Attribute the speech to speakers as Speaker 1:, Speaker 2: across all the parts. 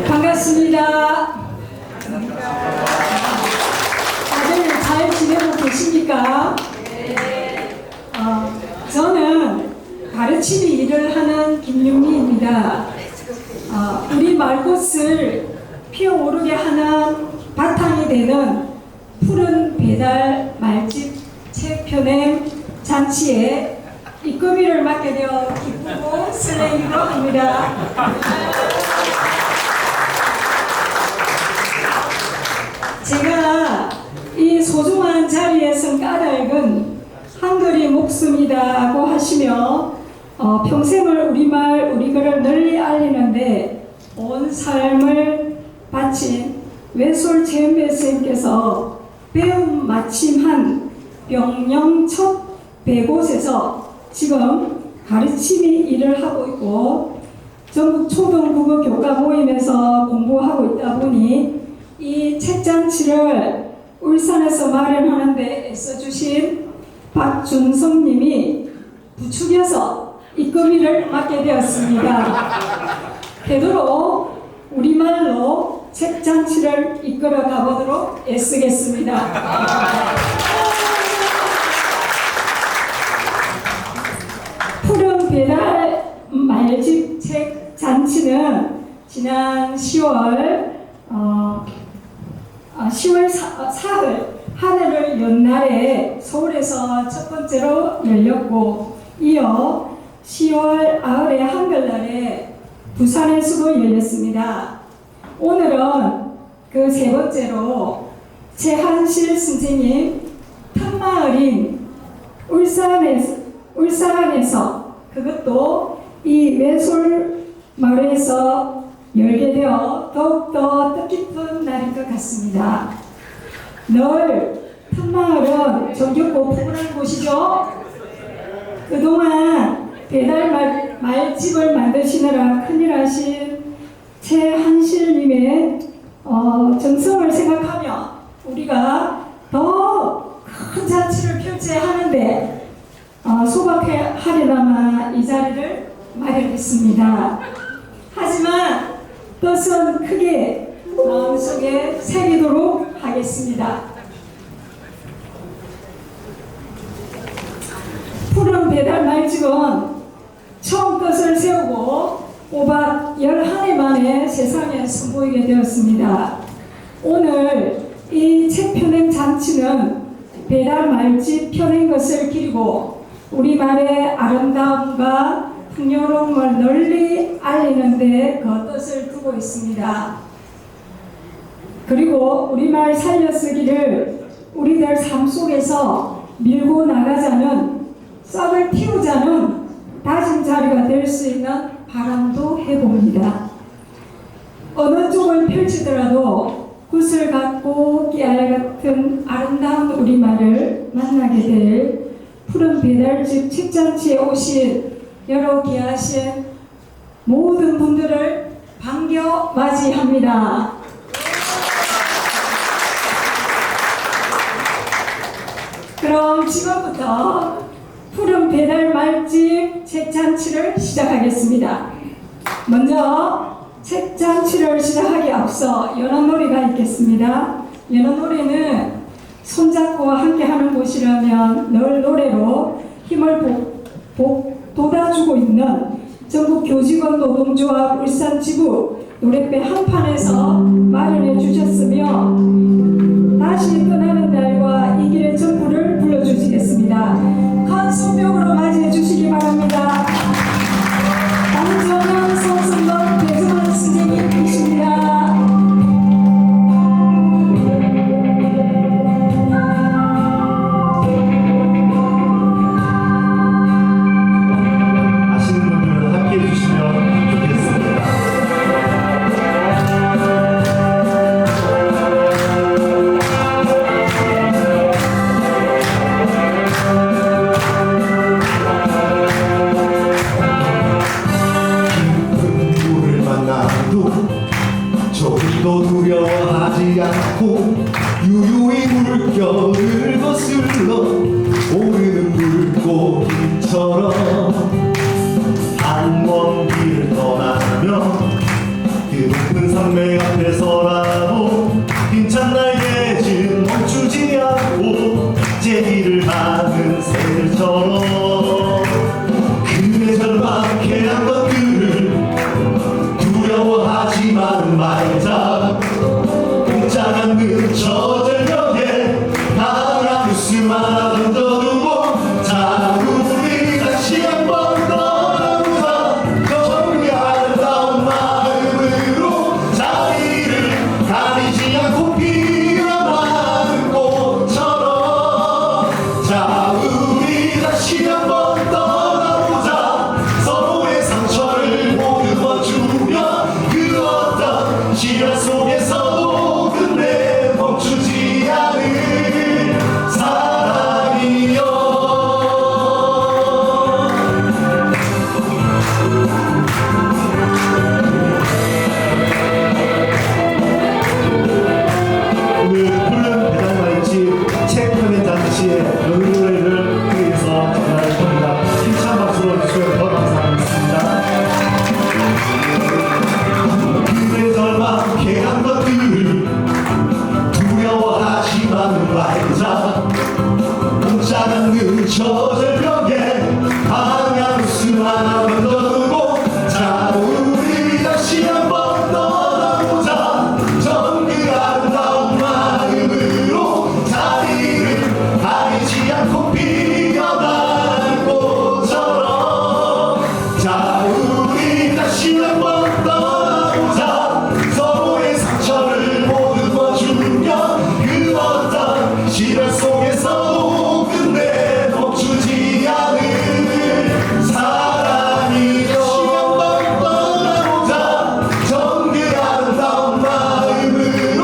Speaker 1: 반갑습니다. 다들 잘 지내고 계십니까? 저는 가르치는 일을 하는 김윤미입니다. 우리 말꽃을 피어오르게 하는 바탕이 되는 푸른 배달 말집 책 표냄 잔치에 입금일을 맡게 되어 기쁘고 설레기도 합니다. 제가 이 소중한 자리에 선 까닭은 한글이 목숨이라고 하시며 평생을 우리말 우리글을 널리 알리는데 온 삶을 바친 외솔 최은배 선생님께서 배움 마침한 병영 첫 100곳에서 지금 가르침이 일을 하고 있고 전국 초등국어 교과 모임에서 공부하고 있다 보니 이 책잔치를 울산에서 마련하는데 애써주신 박준성님이 부축해서 입금일을 맡게 되었습니다. 되도록 우리말로 책잔치를 이끌어 가보도록 애쓰겠습니다. 푸른 배달 말집 책 잔치는 지난 10월 4일 하늘을 연 날에 서울에서 첫 번째로 열렸고 이어 10월 9일에 한글날에 부산에서도 열렸습니다. 오늘은 그 세 번째로 최한실 선생님 탐마을인 울산에서 그것도 이 외솔 마을에서 열게 되어 더욱더 뜻깊은 날인 것 같습니다. 늘 탐마을은 정겹고 푸근한 곳이죠. 그동안 배달 말집을 만드시느라 큰일 하신 최한실님의 정성을 생각하며 우리가 더 큰 잔치를 펼쳐야 하는데 소박하려나마 이 자리를 마련했습니다. 하지만 뜻은 크게 마음속에 새기도록 하겠습니다. 푸른 배달 말집은 처음 뜻을 세우고 5박 11해 만에 세상에 선보이게 되었습니다. 오늘 이 책 펴낸 잔치는 배달 말집 펴낸 것을 기리고 우리말의 아름다움과 풍요로움을 널리 알리는 데 그 뜻을 두고 있습니다. 그리고 우리말 살려쓰기를 우리들 삶 속에서 밀고 나가자는 싹을 틔우자는 다진 자리가 될 수 있는 바람도 해봅니다. 어느 쪽을 펼치더라도 굿을 갖고 깨알 같은 아름다운 우리말을 만나게 될 푸른 배달집 책잔치에 오신 여러 귀하신 모든 분들을 반겨 맞이합니다. 그럼 지금부터 푸른 배달 말집 책잔치를 시작하겠습니다. 먼저 책잔치를 시작하기 앞서 연안놀이가 있겠습니다. 연안놀이는 손잡고 함께하는 곳이라면 늘 노래로 힘을 돋아주고 있는 전국 교직원 노동조합 울산지부 노래배 한판에서 마련해 주셨으며 다시 떠나는 날과 이 길의 전부를 불러주시겠습니다. 큰 손뼉으로 맞이해 주시기 바랍니다. 강정현, 성승덕, 배정환 선생님이십니다.
Speaker 2: 네. 제기를 하는 새들처럼 그의 절망케한 것들을 두려워하지만 말자. 공짜 않는 저 절벽에 강한 웃음 하나 던져두고 자 우리 다시 한번 떠나보자. 정의 아름다운 마음으로 자리를 가리지 않고 피어나는 꽃처럼 자 우리 다시 한번 떠나보자. 서로의 상처를 보듬어주며 그 어떤 시련 속에서도 끝내 멈추지 않을 사랑이여. 오늘 푸른 배달말집 책편의 잔치에 여느 노래를 위해서 전할 겁니다. 힘찬 박수로 주시면 더 감사하겠습니다. 그의 절망케 한 것들 두려워하지만 말자. 공짜 않는 저 절벽에 강한 웃음 하나 던져두고 자 우리 다시 한번 떠나보자. 정그 아름다운 마음으로 자리를 가리지 않고 피어나는 꽃처럼 자 우리 다시 한번 떠나보자. 서로의 상처를 보듬어주며 그 어떤 시련 속에서도 끝내 멈추지 않을 사랑이여. 한번 떠나보자. 정그 아름다운 마음으로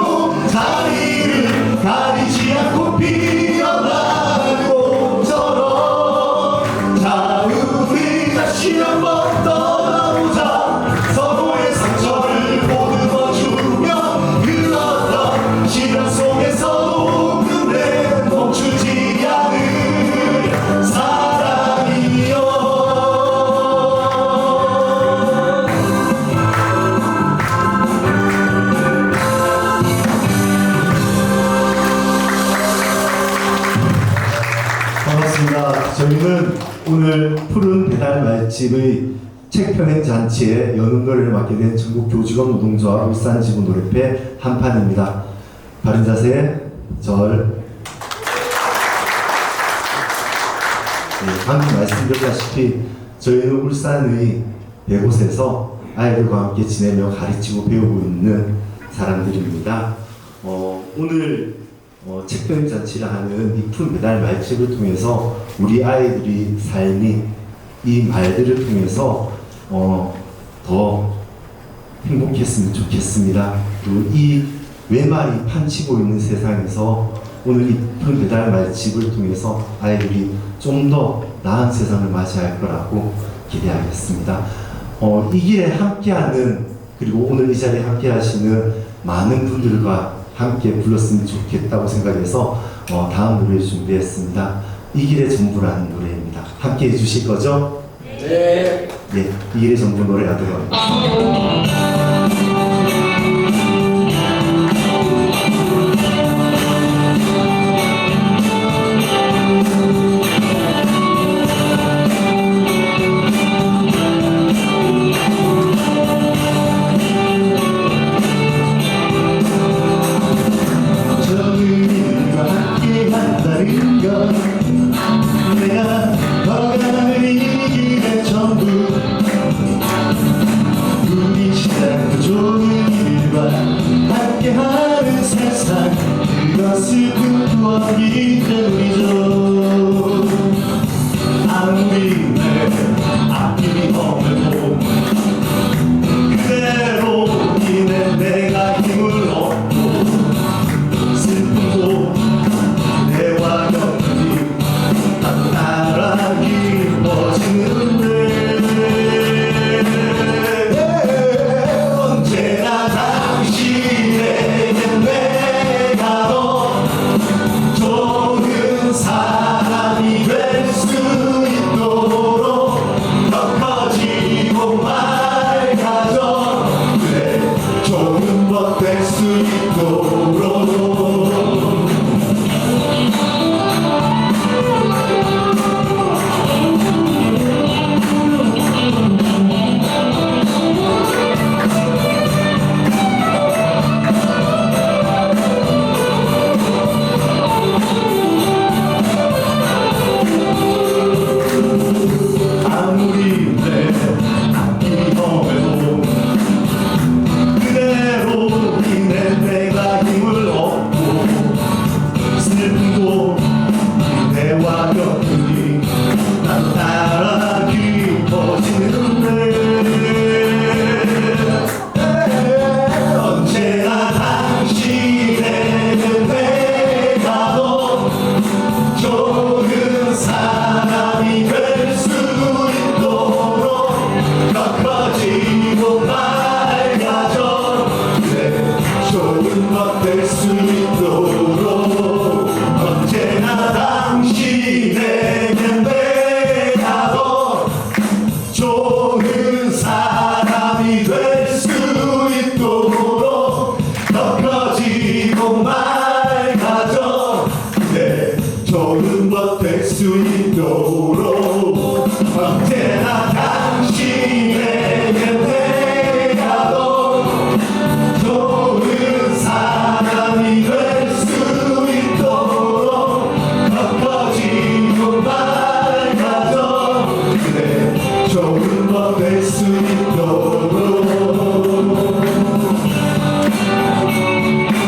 Speaker 2: 자리를 가리지 않고 피어나는 꽃처럼 자 우리 다시 한번 떠나보자. 서로의 상처를 보듬어주며 그 어떤 시련 속에서도 끝내 멈추지 않을 사랑이여. 반갑습니다. 저희는 오늘 푸른 배달 말집의 책편행 잔치에 여느 노래를 맡게 된 전국 교직원 노동조합 울산지부 노래패 한판입니다. 바른 자세 절. 네, 방금 말씀드렸다시피 저희는 울산의 100곳에서 아이들과 함께 지내며 가르치고 배우고 있는 사람들입니다. 오늘 책편행 잔치를 하는 이 푸른 배달 말집을 통해서 우리 아이들이 삶이 이 말들을 통해서 더 행복했으면 좋겠습니다. 그리고 이 외말이 판치고 있는 세상에서 오늘 이 푸른 배달 말집을 통해서 아이들이 좀 더 나은 세상을 맞이할 거라고 기대하겠습니다. 이 길에 함께하는 그리고 오늘 이 자리에 함께하시는 많은 분들과 함께 불렀으면 좋겠다고 생각해서 다음 노래 준비했습니다. 이 길의 전부라는 노래입니다. 함께 해주실 거죠?
Speaker 3: 네.
Speaker 2: 네, 이 길의 전부 노래하도록 하겠습니다. 저들과 함께 한다는 건 내가 걸어가는 이 길의 전부. 우리 시간 좋은 것 될 수 있도록 언제나 당신의 곁에 가도 좋은 사람이 될 수 있도록 덮어지고 밝아져 그래 좋은 것 될 수 있도록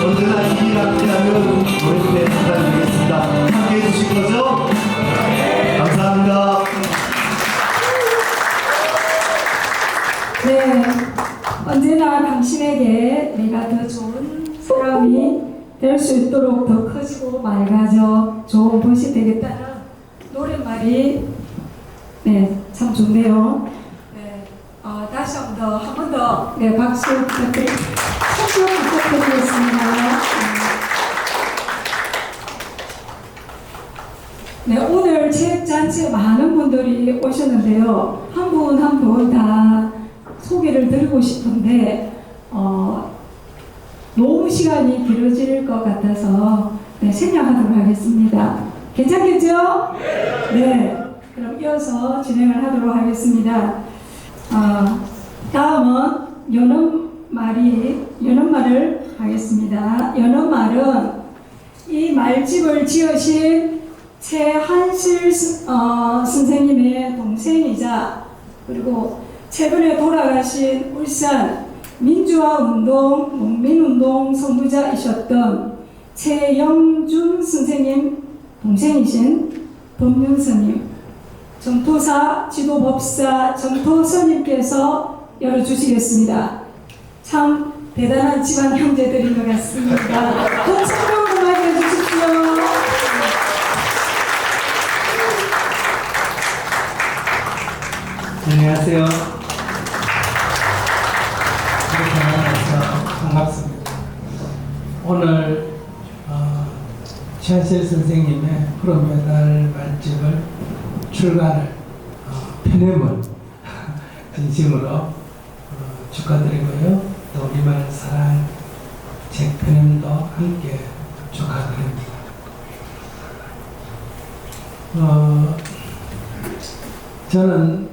Speaker 2: 언제나 이 앞이라면 우리 부탁드리겠습니다. 함께 해주실 거죠? 감사합니다.
Speaker 1: 네, 언제나 당신에게 내가 더 좋은 사람이 될 수 있도록 더 커지고 맑아져 좋은 것이 되겠다는 노랫말이 네, 참 좋네요. 네, 다시 한 번 더 네, 박수 부탁드리겠습니다. 네, 오늘 체육잔치에 많은 분들이 오셨는데요. 한 분 한 분 다 소개를 드리고 싶은데 너무 시간이 길어질 것 같아서 네, 생략하도록 하겠습니다. 괜찮겠죠? 네. 그럼 이어서 진행을 하도록 하겠습니다. 다음은 연엄말을 하겠습니다. 연엄말은 이 말집을 지으신 최한실 선생님의 동생이자 그리고 최근에 돌아가신 울산 민주화운동, 농민운동 선두자이셨던 최영준 선생님 동생이신 법륜스님, 정토사, 지도법사 정토스님께서 열어주시겠습니다. 참 대단한 집안 형제들인 것 같습니다. 큰 참여로 맞이해 주십시오.
Speaker 3: 안녕하세요. 이렇게 만나서 반갑습니다. 오늘 최한실 선생님의 프로메달 말집을 출간을 펴냄을 진심으로 축하드리고요. 또 우리말 사랑 책 펴냄도 함께 축하드립니다. 저는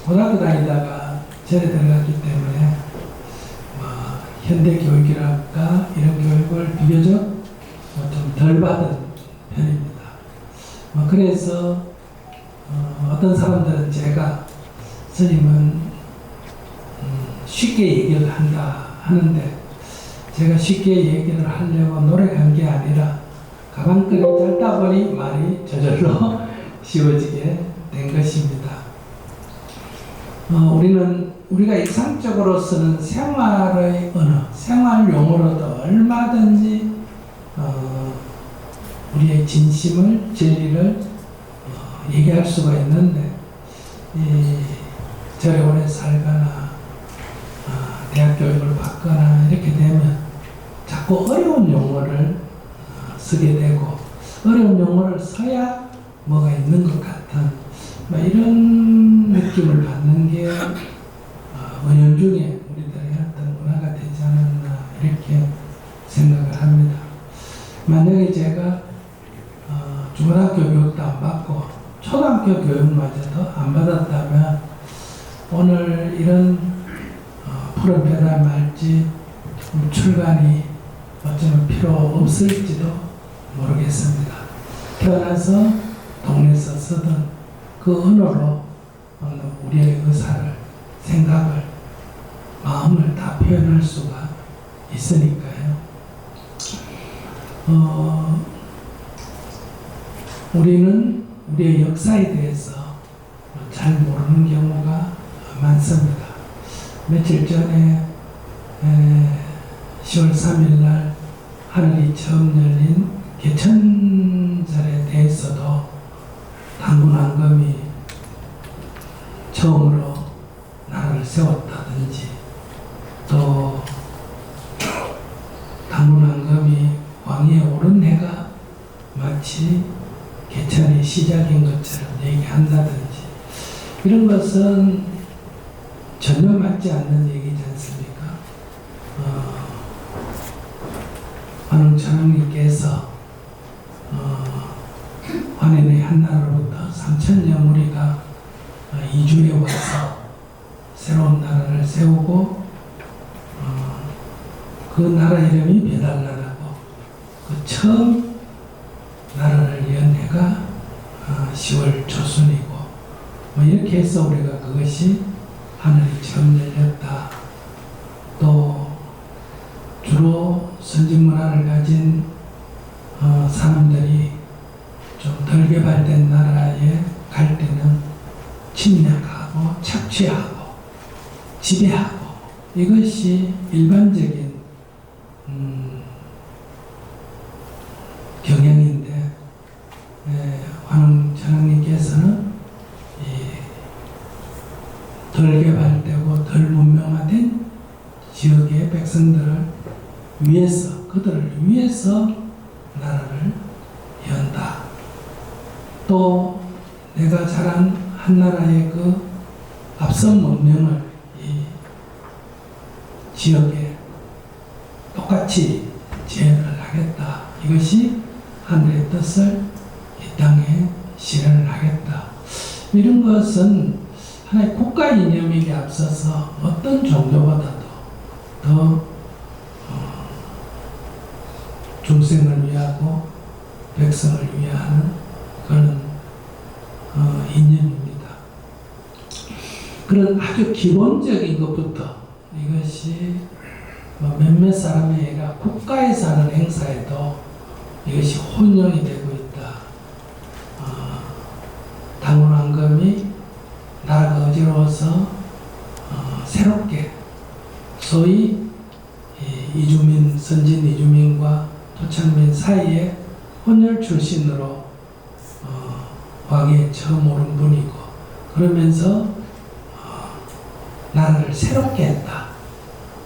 Speaker 3: 고등학교 다니다가 절에 들어갔기 때문에 현대 교육이랄까 이런 교육을 비교적 좀 덜 받은 편입니다. 그래서 어떤 사람들은 제가 스님은 쉽게 얘기를 한다 하는데 제가 쉽게 얘기를 하려고 노력한 게 아니라 가방끈이 짧다 보니 말이 저절로 쉬워지게 된 것입니다. 우리가 일상적으로 쓰는 생활의 언어, 생활 용어로도 얼마든지 우리의 진심을, 진리를 얘기할 수가 있는데 절에 오래 살거나 대학 교육을 받거나 이렇게 되면 자꾸 어려운 용어를 쓰게 되고 어려운 용어를 써야 뭐가 있는 것 같은 이런 느낌을 받는 게 은연중에 우리들의 어떤 문화가 되지 않았나 이렇게 생각을 합니다. 만약에 제가 중고등학교 교육도 안 받고 초등학교 교육마저도 안 받았다면 오늘 이런 프로페달 말집 출간이 어쩌면 필요 없을지도 모르겠습니다. 태어나서 동네에서 쓰던 그 언어로 우리의 의사를, 생각을, 마음을 다 표현할 수가 있으니까요. 우리는 우리의 역사에 대해서 잘 모르는 경우가 많습니다. 며칠 전에 10월 3일 날 하늘이 처음 열린 개천절에 대해서도 당군왕검이 처음으로 나라를 세웠다든지 또 당군왕검이 왕위에 오른 해가 마치 개천의 시작인 것처럼 얘기한다든지 이런 것은 전혀 맞지 않는 얘기지 않습니까? 관웅천왕님께서 관인의 한 나라로부터 3,000여 무리가 이주해 와서 새로운 나라를 세우고 그 나라 이름이 베달라라고 그 처음 나라를 연 해가 10월 초순이고 뭐 이렇게 해서 우리가 그것이 하늘이 처음 열렸다. 또 주로 선진 문화를 가진 사람들이 좀 덜 개발된 나라에 갈 때는 침략하고 착취하고 지배하고 이것이 일반적인 경향인데 환웅 전왕님께서는 덜 개발되고 덜 문명화된 지역의 백성들을 위해서 그들을 위해서 나라를 연다. 또 내가 자란 한 나라의 그 앞선 문명을 이 지역에 똑같이 재현을 하겠다. 이것이 하늘의 뜻을 이 땅에 실현을 하겠다. 이런 것은 하나의 국가 이념에게 앞서서 어떤 종교보다도 더 중생을 위하고 백성을 위하는 그런 이념입니다. 그런 아주 기본적인 것부터 이것이 몇몇 사람이 아니라 국가에서 하는 행사에도 이것이 혼용이 되고 있다. 당원왕금이 나라가 어지러워서 새롭게 소위 이주민, 선진 이주민과 토착민 사이에 혼혈 출신으로 왕위에 처음 오른 분이고 그러면서 나라를 새롭게 했다.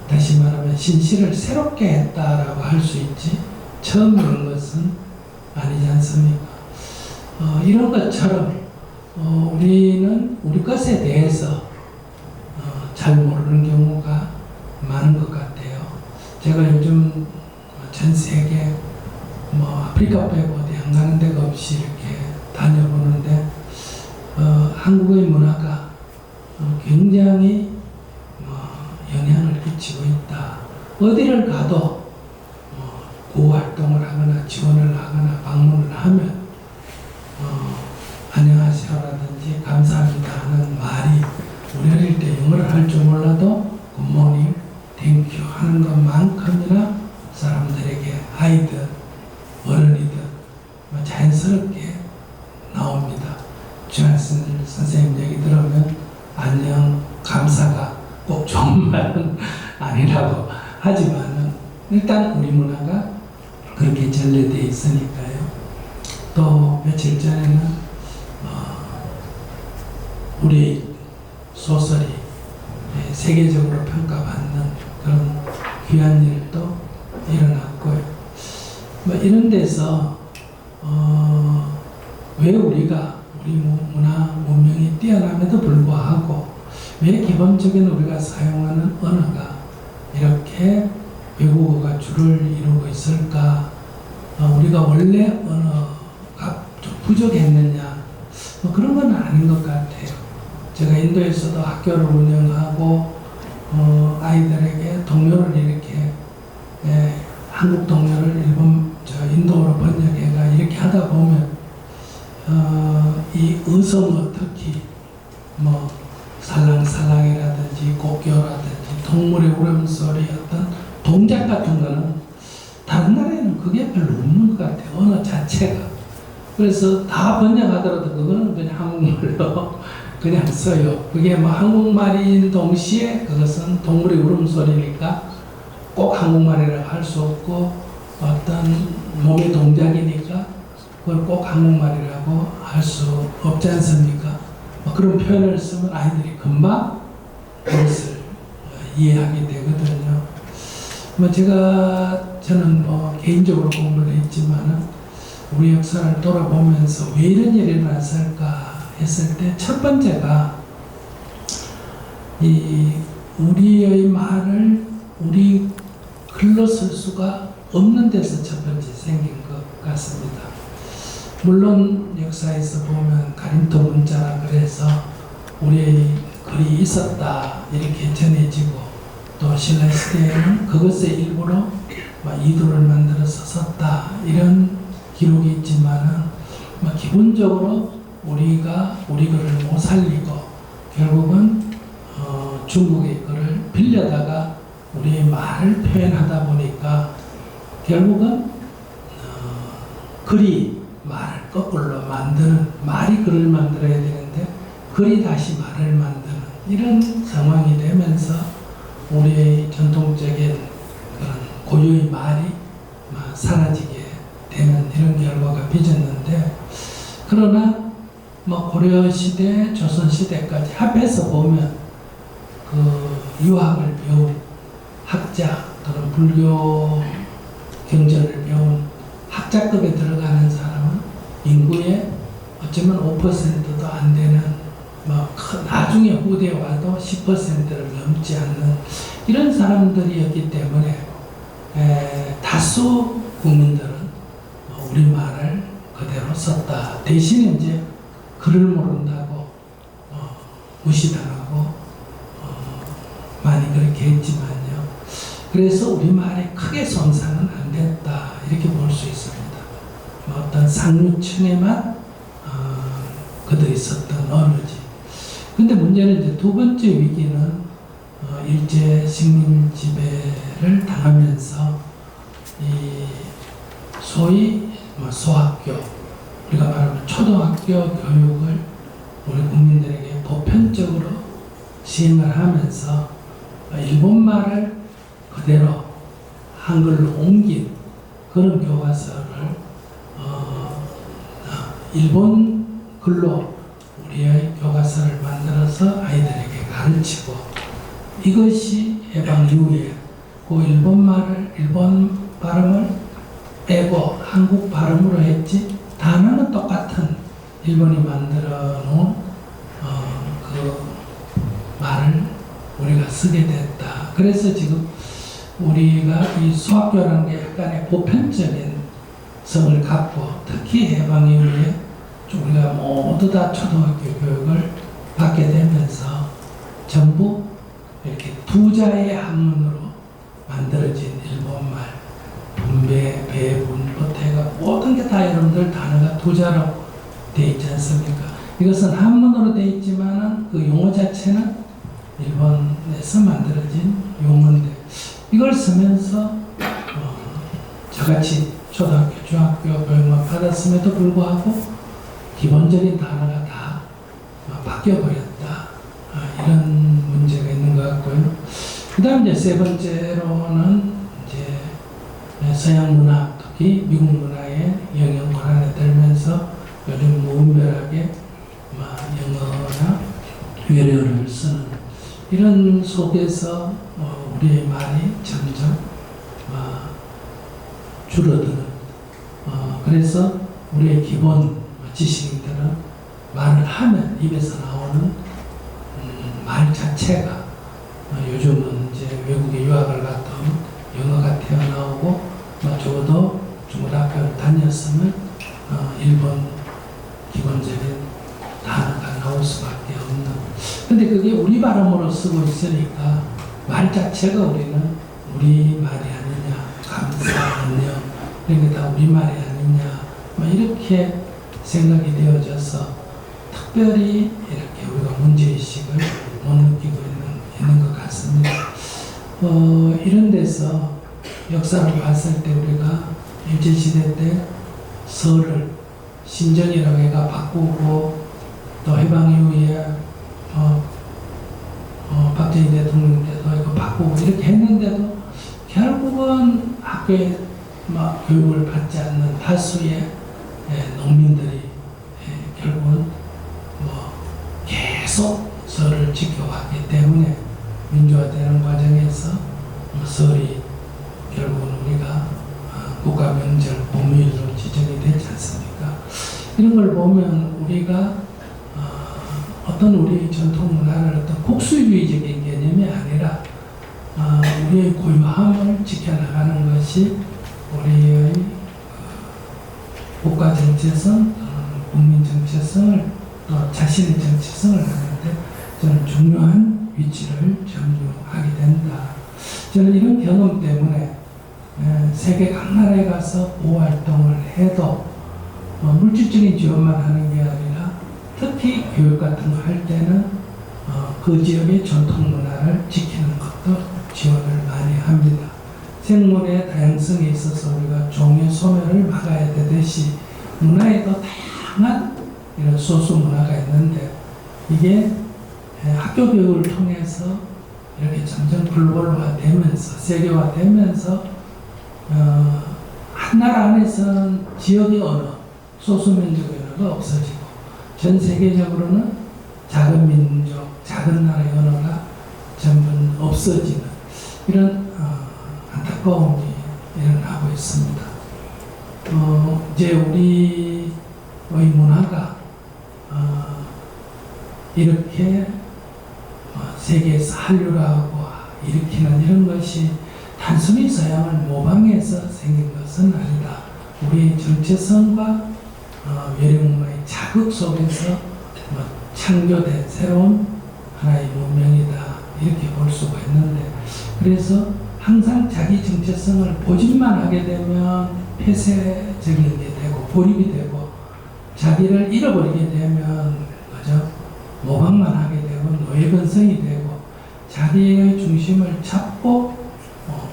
Speaker 3: 다시 말하면 신실을 새롭게 했다라고 할 수 있지 처음 이런 것은 아니지 않습니까? 이런 것처럼 우리는 우리 것에 대해서 잘 모르는 경우가 많은 것 같아요. 제가 요즘 전 세계 아프리카 빼고 어디 안 가는 데가 없이 이렇게 다녀보는데 한국의 문화가 굉장히 영향을 끼치고 있다. 어디를 가도 구호 활동을 하거나 지원을 하거나 방문을 하면 안녕하세요라든지 감사합니다 하는 말이 우리 어릴 때 영어를 할 줄 몰라도 굿모닝, 땡큐 하는 것만큼이나 사람들에게 아이들, 어른이들 자연스럽게 나옵니다. 주한선 선생님 얘기 들으면 안녕, 감사가 꼭 좋은 말은 아니라고 하지만은 일단 우리 문화가 그렇게 전래되어 있으니까요. 또 며칠 전에는 우리 소설이 세계적으로 평가받는 그런 귀한 일도 일어났고요. 이런 데서 왜 우리가 우리 문화 문명이 뛰어남에도 불구하고 왜 기본적인 우리가 사용하는 언어가 이렇게 외국어가 주를 이루고 있을까? 우리가 원래 언어가 좀 부족했느냐? 그런 건 아닌 것 같아요. 제가 인도에서도 학교를 운영하고 아이들에게 동요를 이렇게 한국 동요를 인도어로 번역해가 이렇게 하다 보면 이 의성어 특히 살랑살랑이라든지 곡교라든지 동물의 울음소리 어떤 동작 같은 거는 다른 나라에는 그게 별로 없는 것 같아요. 언어 자체가. 그래서 다 번역하더라도 그거는 그냥 한국말로 그냥 써요. 그게 한국말인 동시에 그것은 동물의 울음소리니까 꼭 한국말이라고 할 수 없고 어떤 몸의 동작이니까 그걸 꼭 한국말이라고 할 수 없지 않습니까? 그런 표현을 쓰면 아이들이 금방 그것을 이해하게 되거든요. 저는 개인적으로 공부를 했지만은 우리 역사를 돌아보면서 왜 이런 일이 일어났을까 했을 때 첫 번째가 우리의 말을 우리 글로 쓸 수가 없는 데서 첫 번째 생긴 것 같습니다. 물론 역사에서 보면 가림토 문자라 그래서 우리의 글이 있었다 이렇게 전해지고 또 신라 시대에는 그것의 일부로 이도를 만들어서 썼다 이런 기록이 있지만은 기본적으로 우리가 우리 글을 못 살리고 결국은 중국의 글을 빌려다가 우리의 말을 표현하다 보니까 결국은 글이 말을 거꾸로 만드는, 말이 글을 만들어야 되는데 글이 다시 말을 만드는 이런 상황이 되면서 우리의 전통적인 그런 고유의 말이 사라지게 되는 이런 결과가 빚었는데, 그러나 고려 시대, 조선 시대까지 합해서 보면 그 유학을 배운 학자 또는 불교 경전을 배운 학자급에 들어가는 사람은 인구의 어쩌면 5%도 안 되는, 나중에 후대에 와도 10%를 넘지 않는 이런 사람들이었기 때문에 다수 국민들은 우리말을 그대로 썼다. 대신에 이제 글을 모른다고 무시당하고 많이 그렇게 했지만요. 그래서 우리말이 크게 손상은 안 됐다 이렇게 볼 수 있습니다. 어떤 상류층에만 그들이 썼던 언어지. 근데 문제는 이제 두 번째 위기는 일제 식민 지배를 당하면서 이 소위 소학교, 우리가 말하면 초등학교 교육을 우리 국민들에게 보편적으로 시행을 하면서 일본말을 그대로 한글로 옮긴 그런 교과서를 일본 글로 우리의 교과서를 만들어서 아이들에게 가르치고, 이것이 해방 이후에 그 일본 발음을 빼고 한국 발음으로 했지 단어는 똑같은 일본이 만들어 놓은 그 말을 우리가 쓰게 됐다. 그래서 지금 우리가 이 수학교라는 게 약간의 보편적인 성을 갖고, 특히 해방 이후에 우리가 모두 다 초등학교 교육을 받게 되면서 전부 이렇게 두 자의 한문으로 만들어진 일본말, 분배, 배분, 보태가 모든 게 다 여러분들 단어가 두 자로 되어 있지 않습니까? 이것은 한문으로 되어 있지만은 그 용어 자체는 일본에서 만들어진 용어인데, 이걸 쓰면서 저같이 초등학교, 중학교 교육만 받았음에도 불구하고 기본적인 단어가 다 바뀌어버렸다. 이런 문제가 있는 것 같고요. 그 다음 이제 세 번째로는 이제 서양 문화, 특히 미국 문화의 영향 권한에 들면서 요즘 무분별하게 영어나 외래어를 쓰는 이런 속에서 우리의 말이 점점 줄어드는, 그래서 우리의 기본 지식인들은 말을 하면 입에서 나오는 말 자체가 요즘은 이제 외국에 유학을 갔던 영어가 튀어나오고, 적어도 중고등학교를 다녔으면 일본 기본적인 단어가 나올 수밖에 없는. 근데 그게 우리 발음으로 쓰고 있으니까 말 자체가 우리는 우리 말이 아니냐, 감사, 안녕, 이런 게 다 우리 말이 아니냐, 이렇게 생각이 되어져서 특별히 이렇게 우리가 문제의식을 못 느끼고 있는 것 같습니다. 이런 데서 역사를 봤을 때 우리가 일제시대 때 서를 신정이라고 해가 바꾸고, 또 해방 이후에 박정희 대통령 때도 이거 바꾸고 이렇게 했는데도 결국은 학교에 교육을 받지 않는 다수의 농민들이 결국은 계속 서를 지켜왔기 때문에 민주화되는 과정에서 설이 결국은 우리가 국가명절, 공휴일로 지정이 되지 않습니까? 이런 걸 보면 우리가 어떤 우리의 전통 문화를 어떤 국수주의적인 개념이 아니라 우리의 고유함을 지켜나가는 것이 우리의 국가 정체성, 국민 정체성을 또 자신의 정체성을 하는데 저는 중요한 위치를 점유하게 된다. 저는 이런 경험 때문에 세계 각 나라에 가서 보호활동을 해도 물질적인 지원만 하는 게 아니라 특히 교육 같은 거 할 때는 그 지역의 전통 문화를 지키는 것도 지원을 많이 합니다. 생물의 다양성에 있어서 우리가 종의 소멸을 막아야 되듯이 문화에도 다양한 이런 소수 문화가 있는데 이게 학교 교육을 통해서 이렇게 점점 글로벌화 되면서 세계화 되면서 한 나라 안에서는 지역의 언어, 소수민족의 언어가 없어지고 전 세계적으로는 작은 민족, 작은 나라의 언어가 전부 없어지는 이런 안타까움이 일어나고 있습니다. 이제 우리의 문화가 이렇게 세계에서 한류라고 일으키는 이런 것이 단순히 서양을 모방해서 생긴 것은 아니다. 우리의 정체성과 외래문화의 자극 속에서 창조된 새로운 하나의 문명이다. 이렇게 볼 수가 있는데 그래서 항상 자기 정체성을 보직만 하게 되면 폐쇄적인 게 되고 고립이 되고 자기를 잃어버리게 되면 그저 모방만 하게 되고 노예근성이 되고 자기의 중심을 잡고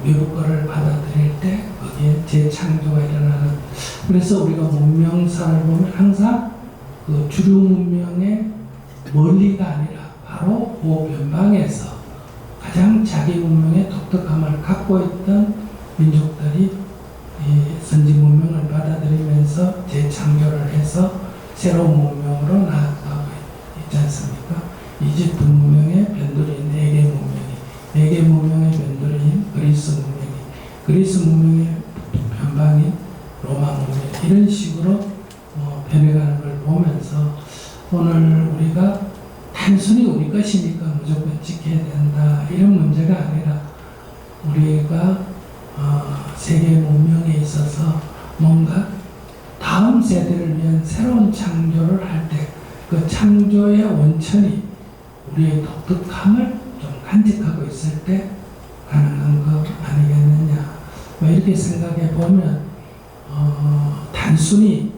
Speaker 3: 외국 거를 받아들일 때 거기에 재창조가 일어나는 그래서 우리가 문명사를 보면 항상 그 주류 문명의 멀리가 아니라 바로 그 변방에서 가장 자기 문명의 독특함을 갖고 있던 민족들이 이 선진 문명을 받아들이면서 재창조를 해서 새로운 문명으로 나아가고 있지 않습니까? 이집트 문명의 변두리인 에게 문명이, 에게 문명의 변두리인 그리스 문명이, 그리스 문명의 변방인 로마 문명 이런 식으로 변해가는 걸 보면서 오늘 우리가 단순히 우리 것이니까 무조건 지켜야 된다 이런 문제가 아니라 우리가 세계 문명에 있어서 뭔가 다음 세대를 위한 새로운 창조를 할 때 그 창조의 원천이 우리의 독특함을 좀 간직하고 있을 때 가능한 것 아니겠느냐 이렇게 생각해 보면 단순히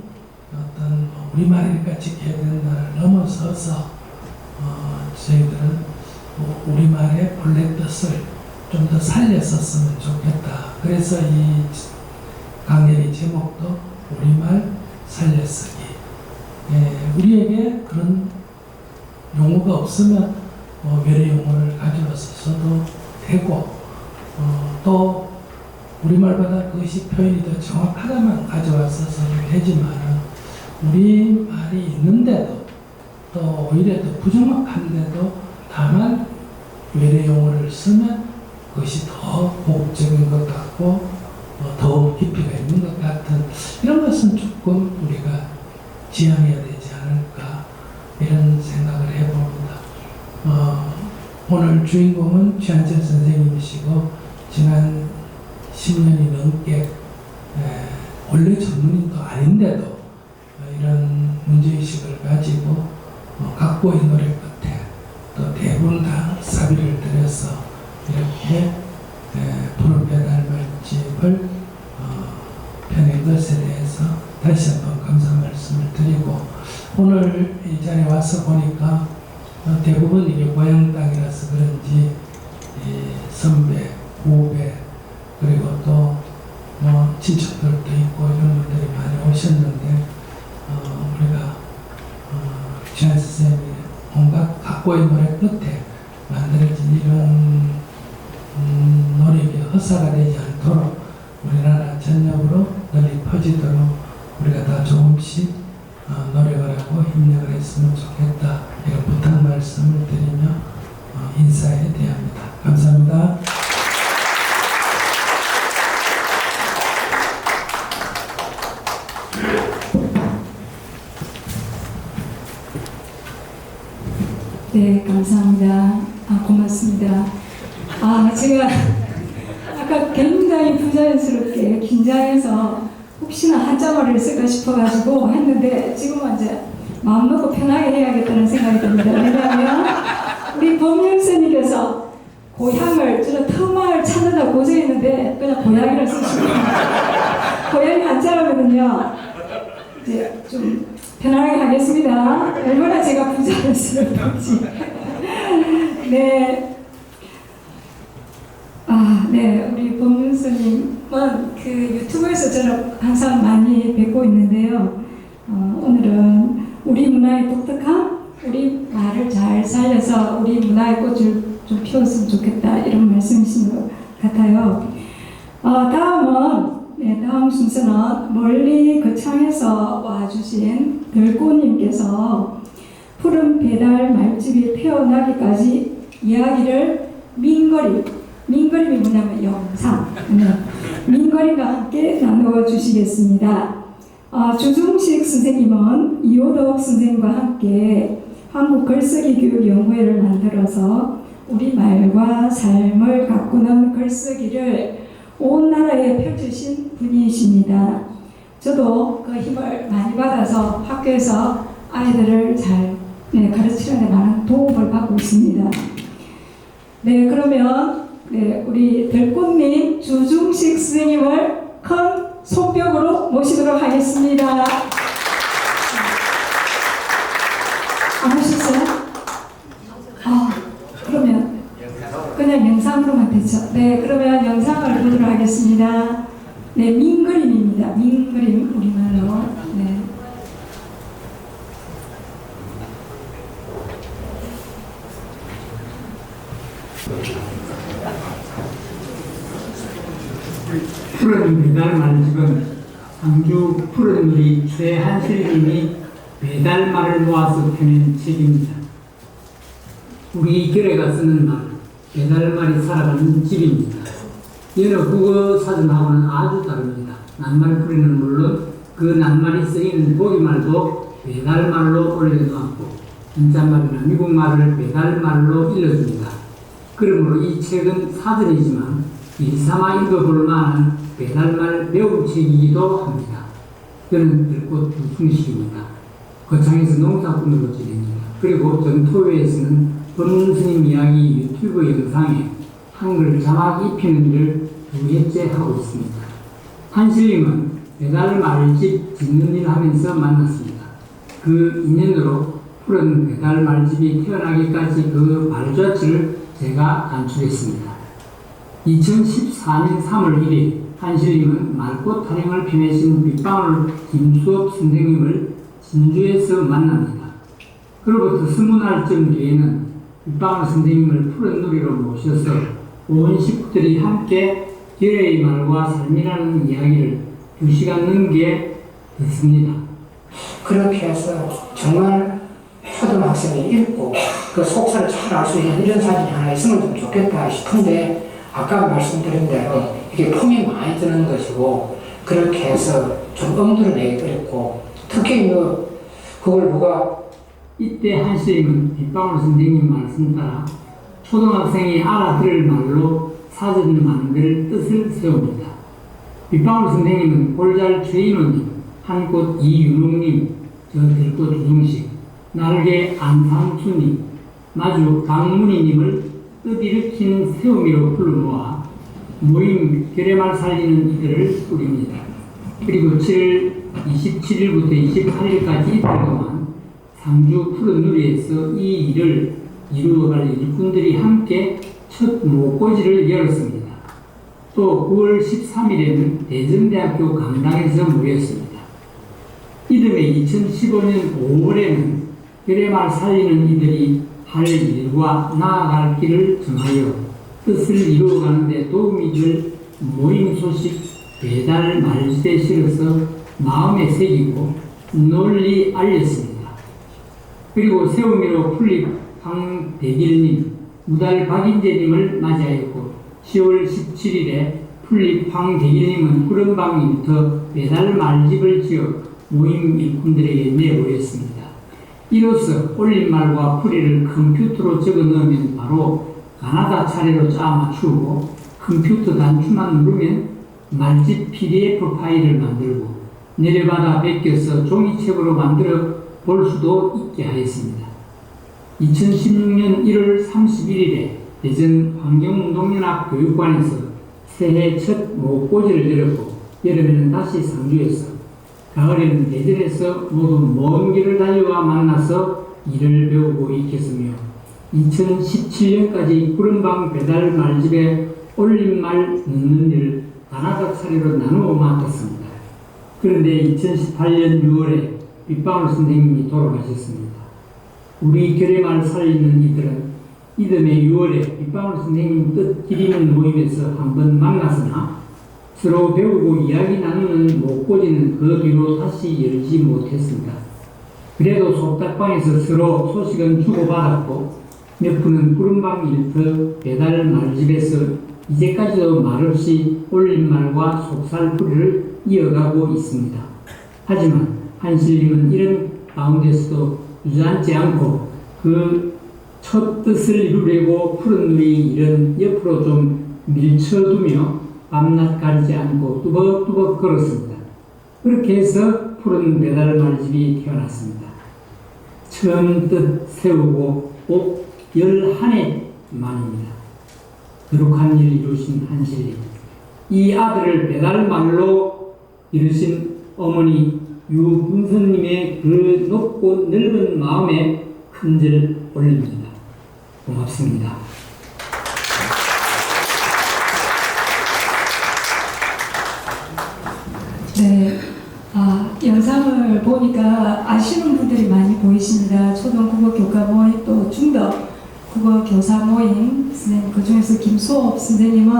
Speaker 3: 어떤 우리말이니까 지켜야 된다를 넘어서서 저희들은 우리말의 본래 뜻을 좀 더 살렸었으면 좋겠다. 그래서 이 강연의 제목도 우리말 살려쓰기. 우리에게 그런 용어가 없으면 외래 용어를 가져와서 써도 되고 또 우리말보다 그것이 표현이 더 정확하다만 가져와서 써도 되지만 우리 말이 있는데도 또 오히려 더 부정확한데도 다만 외래 용어를 쓰면 그것이 더 고급적인 것 같고 더 깊이가 있는 것 같은 이런 것은 조금 우리가 지양해야 되지 않을까 이런 생각을 해봅니다. 오늘 주인공은 최한철 선생님이시고 지난 10년이 넘게 원래 전문인도 아닌데도 이런 문제의식을 가지고 각고의 노력 끝에 또 대부분 다 사비를 들여서 이렇게 푸른 배달 말집을 펴낸 것에 대해서 다시 한번 감사 말씀을 드리고 오늘 이 자리에 와서 보니까 대부분 이게 고향 땅이라서 그런지 선배, 후배 그리고 또 친척들도 있고 이런 분들이 많이 오셨는데 우리가 최한 선생님이 온갖 각고의 노래 끝에 만들어진 이런 노력이 헛사가 되지 않도록 우리나라 전역으로 널리 퍼지도록 우리가 다 조금씩 노력을 하고 협력을 했으면 좋겠다 이런 부탁 말씀을 드리며 인사에 대합니다. 감사합니다.
Speaker 1: 네, 감사합니다. 고맙습니다. 제가 아까 굉장히 부자연스럽게 긴장해서 혹시나 한자말을 쓸까 싶어가지고 했는데 지금은 이제 마음 놓고 편하게 해야겠다는 생각이 듭니다. 왜냐하면 우리 법륜스님께서 고향을 저는 터마을 찾느라 고생했는데 그냥 고양이를 쓰시고 고양이 한자라거든요. 이제 좀 편안하게 하겠습니다. 얼마나 제가 부자연스러운지. 네. 네. 우리 법륜스님은 그 유튜브에서 저는 항상 많이 뵙고 있는데요. 오늘은 우리 문화의 독특함, 우리 말을 잘 살려서 우리 문화의 꽃을 좀 피웠으면 좋겠다 이런 말씀이신 것 같아요. 다음 순서는 멀리 거창에서 와주신 들꽃님께서 푸른 배달 말집이 태어나기까지 이야기를 민거림이 뭐냐면 영상, 민거림과 함께 나누어 주시겠습니다. 주중식 선생님은 이호덕 선생님과 함께 한국 글쓰기 교육 연구회를 만들어서 우리말과 삶을 가꾸는 글쓰기를 온 나라에 펼치신 분이십니다. 저도 그 힘을 많이 받아서 학교에서 아이들을 잘 가르치는 데 많은 도움을 받고 있습니다. 네, 그러면 우리 들꽃님 주중식 선생님을 큰 손뼉으로 모시도록 하겠습니다. 안 오셨어요? 그러면 그냥 영상으로만 되죠. 네, 그러면 영상을 보도록 하겠습니다. 네, 민그림입니다. 민그림 우리말로. 네.
Speaker 4: 푸른 배달 말집은 상주 푸른 누리 최한실님이 배달말을 모아서 펴낸 책입니다. 우리 결애가 쓰는 말, 배달말이 살아가는 집입니다. 여러 국어 사전하고는 아주 다릅니다. 낱말풀이는 물론 그 낱말이 쓰이는 보기말도 배달말로 올려놓았고 진짜말이나 미국말을 배달말로 일러줍니다. 그러므로 이 책은 사전이지만 일삼아 읽어볼 만한 배달말 배움책이기도 합니다. 저는 들꽃 주중식입니다. 거창에서 농사꾼으로 지냅니다. 그리고 전토회에서는 법륜스님 이야기 유튜브 영상에 한글 자막 입히는 일을 2회째 하고 있습니다. 한실님은 배달말집 짓는 일 하면서 만났습니다. 그 인연으로 푸른 배달말집이 태어나기까지 그 발자취를 제가 간추했습니다. 2014년 3월 1일 한실님은 말꽃 타령을 펴내신 빗방울 김수업 선생님을 진주에서 만납니다. 그로부터 20날쯤 뒤에는 빗방울 선생님을 푸른 누리로 모셔서 온 식구들이 함께 결애의 말과 삶이라는 이야기를 2시간 넘게 듣습니다.
Speaker 5: 그렇게 해서 정말 초등학생이 읽고 그 속사를 잘 알 수 있는 이런 사진이 하나 있으면 좀 좋겠다 싶은데 아까 말씀드린 대로 이게 품이 많이 드는 것이고 그렇게 해서 좀 엄두를 내기 어렵고 특히 그걸 누가
Speaker 4: 이때 한실님은 빗방울 선생님 말씀 따라 초등학생이 알아들을 말로 사전을 만들 뜻을 세웁니다. 빗방울 선생님은 골잘 최인호님, 한꽃 이윤옥님, 저 들꽃 주중식, 날개 안상수님, 마주 강문희님을 뜻일으키는 세우미로 불러 모아 모임 결의말 살리는 이들을 꾸립니다. 그리고 7월 27일부터 28일까지 이틀 동안 상주 푸른 누리에서 이 일을 이루어갈 일꾼들이 함께 첫 모꼬지를 열었습니다. 또 9월 13일에는 대전대학교 강당에서 모였습니다. 이듬해 2015년 5월에는 결의말 살리는 이들이 할 일과 나아갈 길을 정하여 뜻을 이루어가는 데 도움이 될 모임 소식 배달 말집에 실어서 마음에 새기고 널리 알렸습니다. 그리고 세우미로 풀립 황대길님, 무달 박인재님을 맞이하였고 10월 17일에 풀립 황대길님은 구름방위부터 배달 말집을 지어 모임 일꾼들에게 내보냈습니다. 이로써 올림말과 풀이를 컴퓨터로 적어 넣으면 바로 가나다 차례로 짜 맞추고 컴퓨터 단추만 누르면 말집 PDF 파일을 만들고 내려받아 베껴서 종이책으로 만들어 볼 수도 있게 하였습니다. 2016년 1월 31일에 대전 환경운동연합 교육관에서 새해 첫 모꼬지를 열었고 여름에는 다시 상주에서 가을에는 대전에서 모두 먼 길을 달려와 만나서 일을 배우고 익혔으며 2017년까지 구름방 배달 말집에 올림말 넣는 일을 다나각 차례로 나누어 맡았습니다. 그런데 2018년 6월에 빗방울 선생님이 돌아가셨습니다. 우리 결의말 살리는 이들은 이듬해 6월에 빗방울 선생님 뜻 기리는 모임에서 한번 만났으나 서로 배우고 이야기 나누는 목고지는 그 뒤로 다시 열지 못했습니다. 그래도 속닥방에서 서로 소식은 주고받았고 몇 분은 구름방 일터 배달 말집에서 이제까지도 말없이 올림말과 속살풀이를 이어가고 있습니다. 하지만 한실님은 이런 가운데서도 주저앉지 않고 그 첫 뜻을 이루려고 푸른 누이 일은 옆으로 좀 밀쳐두며 밤낮 가리지 않고 뚜벅뚜벅 걸었습니다. 그렇게 해서 푸른 배달 말집이 태어났습니다. 처음 뜻 세우고 꼭 11해 만입니다. 거룩한 일 이루신 한실님, 이 아들을 배달말로 이루신 어머니 유문선님의 그 높고 넓은 마음에 큰절 올립니다. 고맙습니다.
Speaker 1: 네, 영상을 보니까 아시는 분들이 많이 보이십니다. 초등국어 교과 모임 또 중等국어 교사 모임 선생님, 그 중에서 김수업 선생님은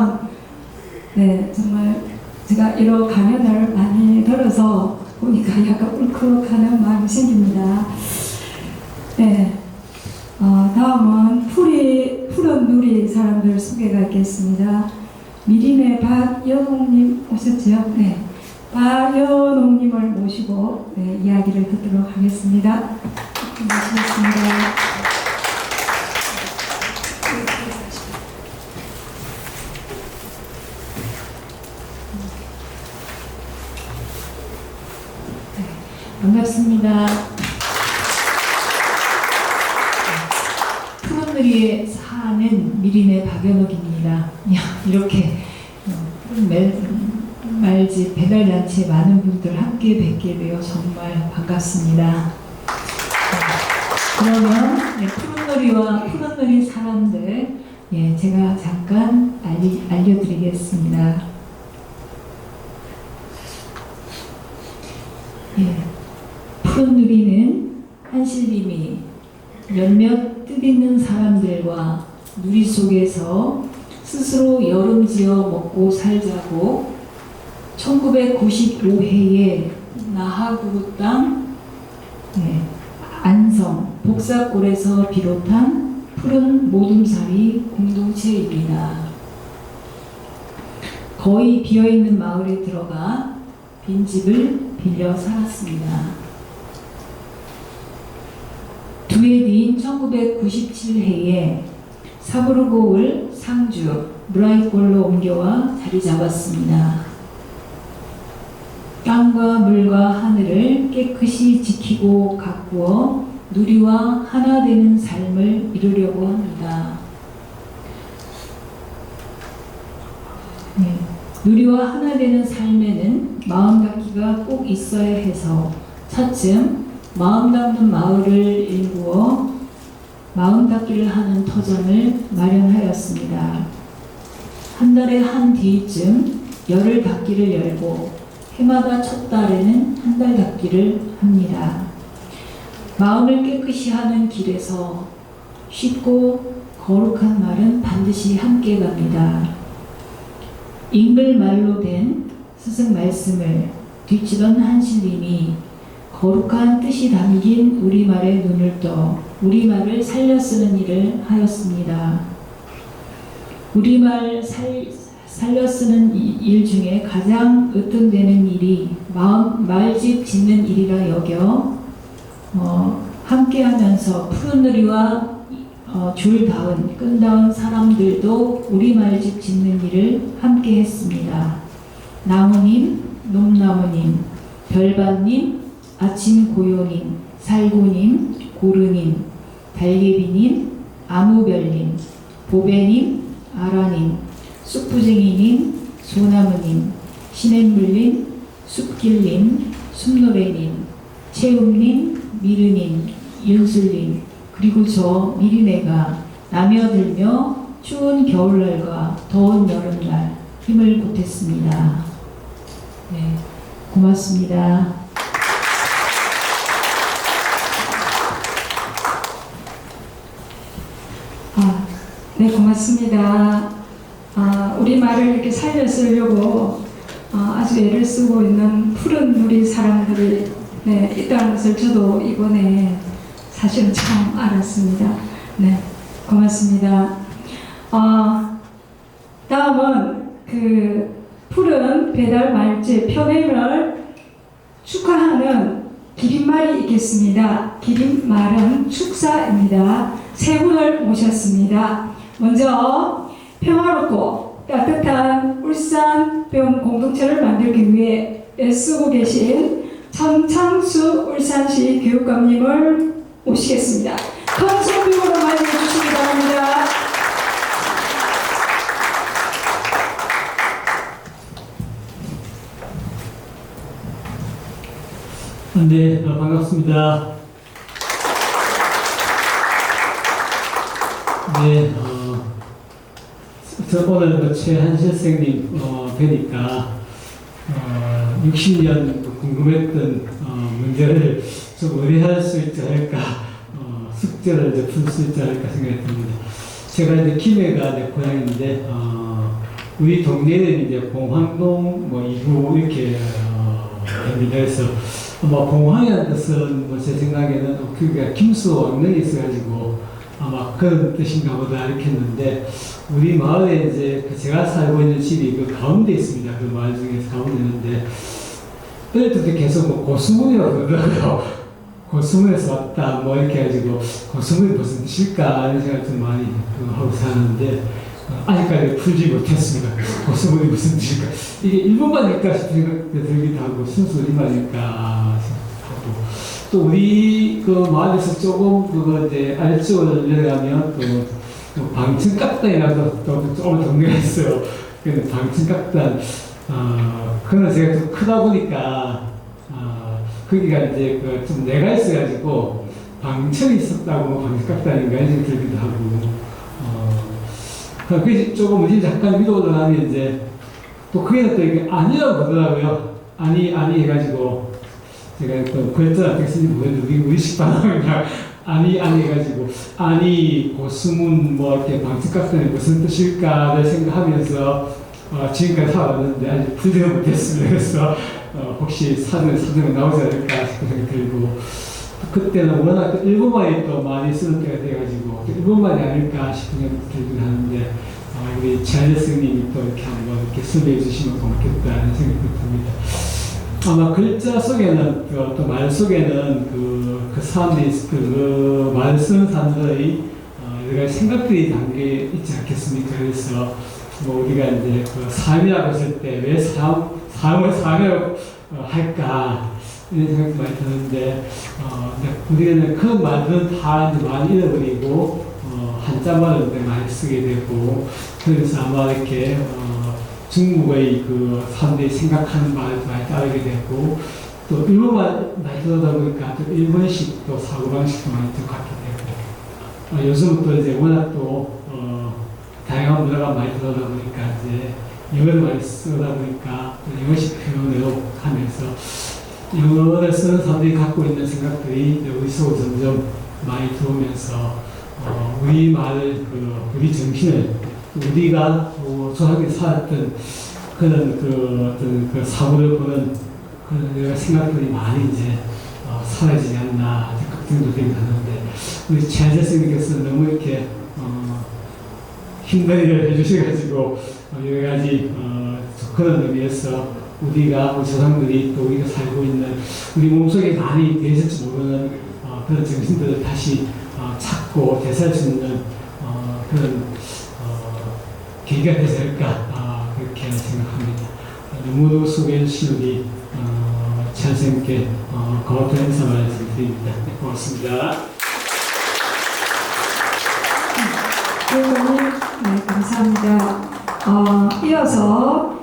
Speaker 1: 네, 정말 제가 이런 강연을 많이 들어서 보니까 약간 울컥하는 마음이 생깁니다. 네, 다음은 푸른 누리 사람들 소개가 있겠습니다. 미림의 박연홍님 오셨죠? 네, 박연홍님을 모시고 네, 이야기를 듣도록 하겠습니다. 모시겠습니다.
Speaker 6: 반갑습니다. 푸른누리에 사는 미림의 박연옥입니다. 이렇게 말집 배달단체 많은 분들 함께 뵙게 되어 정말 반갑습니다. 그러면 푸른누리와 푸른누리 사람들 제가 잠깐 알려드리겠습니다. 푸른누리는 한실님이 몇몇 뜻있는 사람들과 누리 속에서 스스로 여름지어 먹고 살자고 1995해에 나하구루 땅 안성 복사골에서 비롯한 푸른 모둠사리 공동체입니다. 거의 비어있는 마을에 들어가 빈집을 빌려 살았습니다. 두 해 뒤인 1997해에 사부르고을 상주 무라이골로 옮겨와 자리 잡았습니다. 땅과 물과 하늘을 깨끗이 지키고 가꾸어 누리와 하나 되는 삶을 이루려고 합니다. 누리와 하나 되는 삶에는 마음 닫기가 꼭 있어야 해서 차츰 마음 닫는 마을을 일구어 마음 닫기를 하는 터전을 마련하였습니다. 한 달에 한 뒤쯤 열흘 닫기를 열고 해마다 첫 달에는 한 달 닫기를 합니다. 마음을 깨끗이 하는 길에서 쉽고 거룩한 말은 반드시 함께 갑니다. 잉글말로 된 스승 말씀을 뒤치던 한실님이 거룩한 뜻이 담긴 우리말에 눈을 떠 우리말을 살려 쓰는 일을 하였습니다. 우리말 살려 쓰는 일 중에 가장 으뜸되는 일이 말집 짓는 일이라 여겨 함께하면서 푸른 누리와 끈다운 사람들도 우리 말집 짓는 일을 함께 했습니다. 나무님, 놈나무님, 별밤님, 아침 고요님, 살구님, 고르님, 달개비님, 아무별님, 보배님, 아라님, 쑥부쟁이님, 소나무님, 시냇물님, 숲길님, 숲노래님, 채움님, 미르님, 윤슬님, 그리고 저 미리네가 나며들며 추운 겨울날과 더운 여름날 힘을 보탰습니다. 네, 고맙습니다.
Speaker 1: 네, 고맙습니다. 우리말을 이렇게 살려 쓰려고 아주 애를 쓰고 있는 푸른 우리 사람들이 있다는 것을 저도 이번에 사실은 처음 알았습니다. 네, 고맙습니다. 다음은 그 푸른 배달 말제 편행을 축하하는 기린말이 있겠습니다. 기린말은 축사입니다. 세 분을 모셨습니다. 먼저 평화롭고 따뜻한 울산병 공동체를 만들기 위해 애쓰고 계신 천창수 울산시 교육감님을 모시겠습니다. 큰 손길로 맞이해 주시기 바랍니다.
Speaker 7: 네, 반갑습니다. 네, 저 오늘 최한실 선생님 뵈니까 60년 궁금했던 문제를 좀 의뢰할 수 있지 않을까, 숙제를 이제 풀 수 있지 않을까 생각이 듭니다. 제가 이제 김해가 내 고향인데, 우리 동네는 이제 공항동 뭐 2구 이렇게 됩니다. 그래서 아마 공항이라는 뜻은 뭐 제 생각에는 그게 김수 왕릉이 있어가지고 아마 그런 뜻인가 보다 이렇게 했는데, 우리 마을에 이제 제가 살고 있는 집이 그 가운데 있습니다. 그 마을 중에서 가운데 있는데, 어릴 때부터 계속 뭐 고수문이라고 그러더라고요. 고수문에서 왔다 뭐 이렇게 해가지고 고수문이 무슨 뜻일까 하는 생각을 좀 많이 하고 사는데, 아직까지 풀지 못했습니다. 고수문이 무슨 뜻일까? 이게 일본말일까 싶은 생각이 들기도 하고, 순수 우리말일까 하고, 또 우리 그 마을에서 조금 그거 이제 아래쪽으로 내려가면 또 방층각단이라고 또 조금 동네가 있어요. 근데 방층각단, 그거는 제가 좀 크다 보니까, 거기가 이제 그 좀 내가 있어가지고 방청이 있었다고 방층각단인가 이런 생각이 들기도 하고, 그게 조금 뭐지 잠깐 위로 올라가면 이제 또 그게 또 이게 아니라고 그러더라고요. 아니 해가지고 제가 또 글자 어떻게 쓰는지 모르겠는데 우리식 발음이나 아니 해가지고 아니 고수문 뭐 이렇게 방측각선이 무슨 뜻일까를 생각하면서 지금까지 살아왔는데 아직 풀지는 못했습니다. 그래서 혹시 사전에 나오지 않을까 싶은 생각이 들고, 그때는 워낙 일본말이 또 많이 쓰는 때가 돼가지고 일본말이 아닐까 싶은 생각이 들긴 하는데, 우리 최한재 스님이 또 이렇게 한번 이렇게 설명해 주시면 고맙겠다는 생각이 듭니다. 아마 글자 속에는 또 말 속에는 그 사람들이 그 말 쓰는 사람들의 여러 가지 생각들이 담겨 있지 않겠습니까? 그래서 뭐 우리가 이제 그 삶이라고 했을 때 왜 삶을 삶이라고 할까 이런 생각이 많이 드는데, 우리는 그 말들은 다 이제 많이 잃어버리고 한자말을 많이 쓰게 되고, 그래서 아마 이렇게 중국의 그 사람들이 생각하는 말을 많이 따르게 되고, 또 일본말 많이 들어다 보니까 또 일본식 또 사고방식도 많이 갖게 되고, 요즘 또 이제 워낙 또 다양한 문화가 많이 들어다 보니까 이제 영어를 많이 쓰다 보니까 또 영어식 표현으로 하면서 영어를 쓰는 사람들이 갖고 있는 생각들이 우리 속으로 점점 많이 들어오면서 우리 말을 우리 정신을 우리가 조상이 살았던 그런 어떤 그 사고를 보는 그런 생각들이 많이 이제 사라지지 않나 걱정도 되긴 하는데, 우리 최한재 스님께서는 너무 이렇게 힘든 일을 해주셔가지고 여러 가지 그런 의미에서 우리가 우리 조상들이 또 우리가 살고 있는 우리 몸속에 많이 계실지 모르는 그런 정신들을 다시 찾고 되살 수 있는 그런 계기가 되지 않을까 그렇게 생각합니다. 너무도 소개해 주시니 찬 선생님께 고맙다는 인사 말씀드립니다. 네, 고맙습니다.
Speaker 1: 네, 감사합니다. 이어서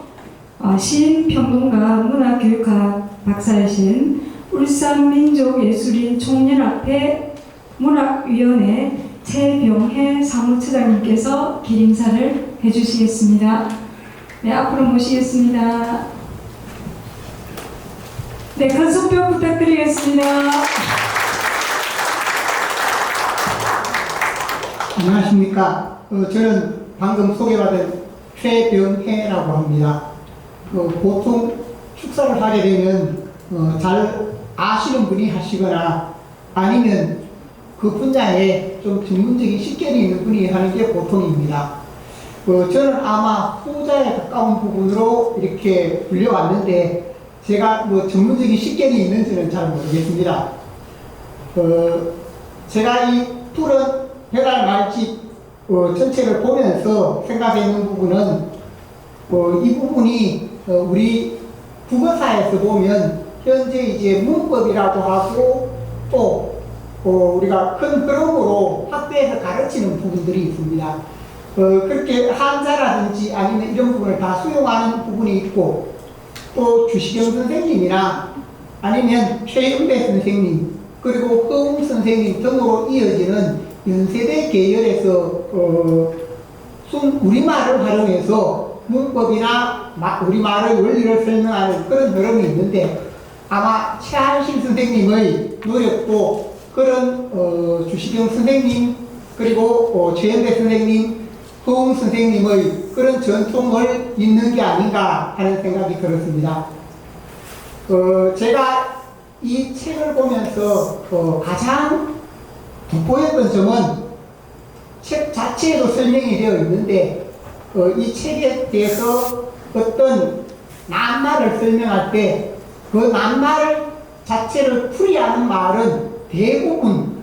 Speaker 1: 시인평론가 문화교육학 박사이신 울산민족예술인 총연합회 문학위원회 최병혜 사무처장님께서 기림사를 해주시겠습니다. 네, 앞으로 모시겠습니다. 네, 큰 손뼉 부탁드리겠습니다.
Speaker 8: 안녕하십니까. 저는 방금 소개받은 최병혜라고 합니다. 보통 축사를 하게 되면 잘 아시는 분이 하시거나 아니면 그 분야에 좀 전문적인 식견이 있는 분이 하는 게 보통입니다. 저는 아마 후자에 가까운 부분으로 이렇게 불려왔는데 제가 뭐 전문적인 식견이 있는지는 잘 모르겠습니다. 제가 이 푸른 배달 말집 전체를 보면서 생각했는 부분은 이 부분이 우리 국어사에서 보면 현재 이제 문법이라도 하고 또 우리가 큰 흐름으로 학교에서 가르치는 부분들이 있습니다. 그렇게 한자라든지 아니면 이런 부분을 다 수용하는 부분이 있고 또 주시경 선생님이나 아니면 최은배 선생님 그리고 허웅 선생님 등으로 이어지는 연세대 계열에서 순 우리말을 활용해서 문법이나 우리말의 원리를 설명하는 그런 흐름이 있는데 아마 최한실 선생님의 노력도 그런 주시경 선생님 그리고 최연배 선생님, 허웅 선생님의 그런 전통을 잇는 게 아닌가 하는 생각이 들었습니다. 제가 이 책을 보면서 가장 돋보였던 점은 책 자체에도 설명이 되어 있는데 이 책에 대해서 어떤 낱말을 설명할 때 그 낱말 자체를 풀이하는 말은 대부분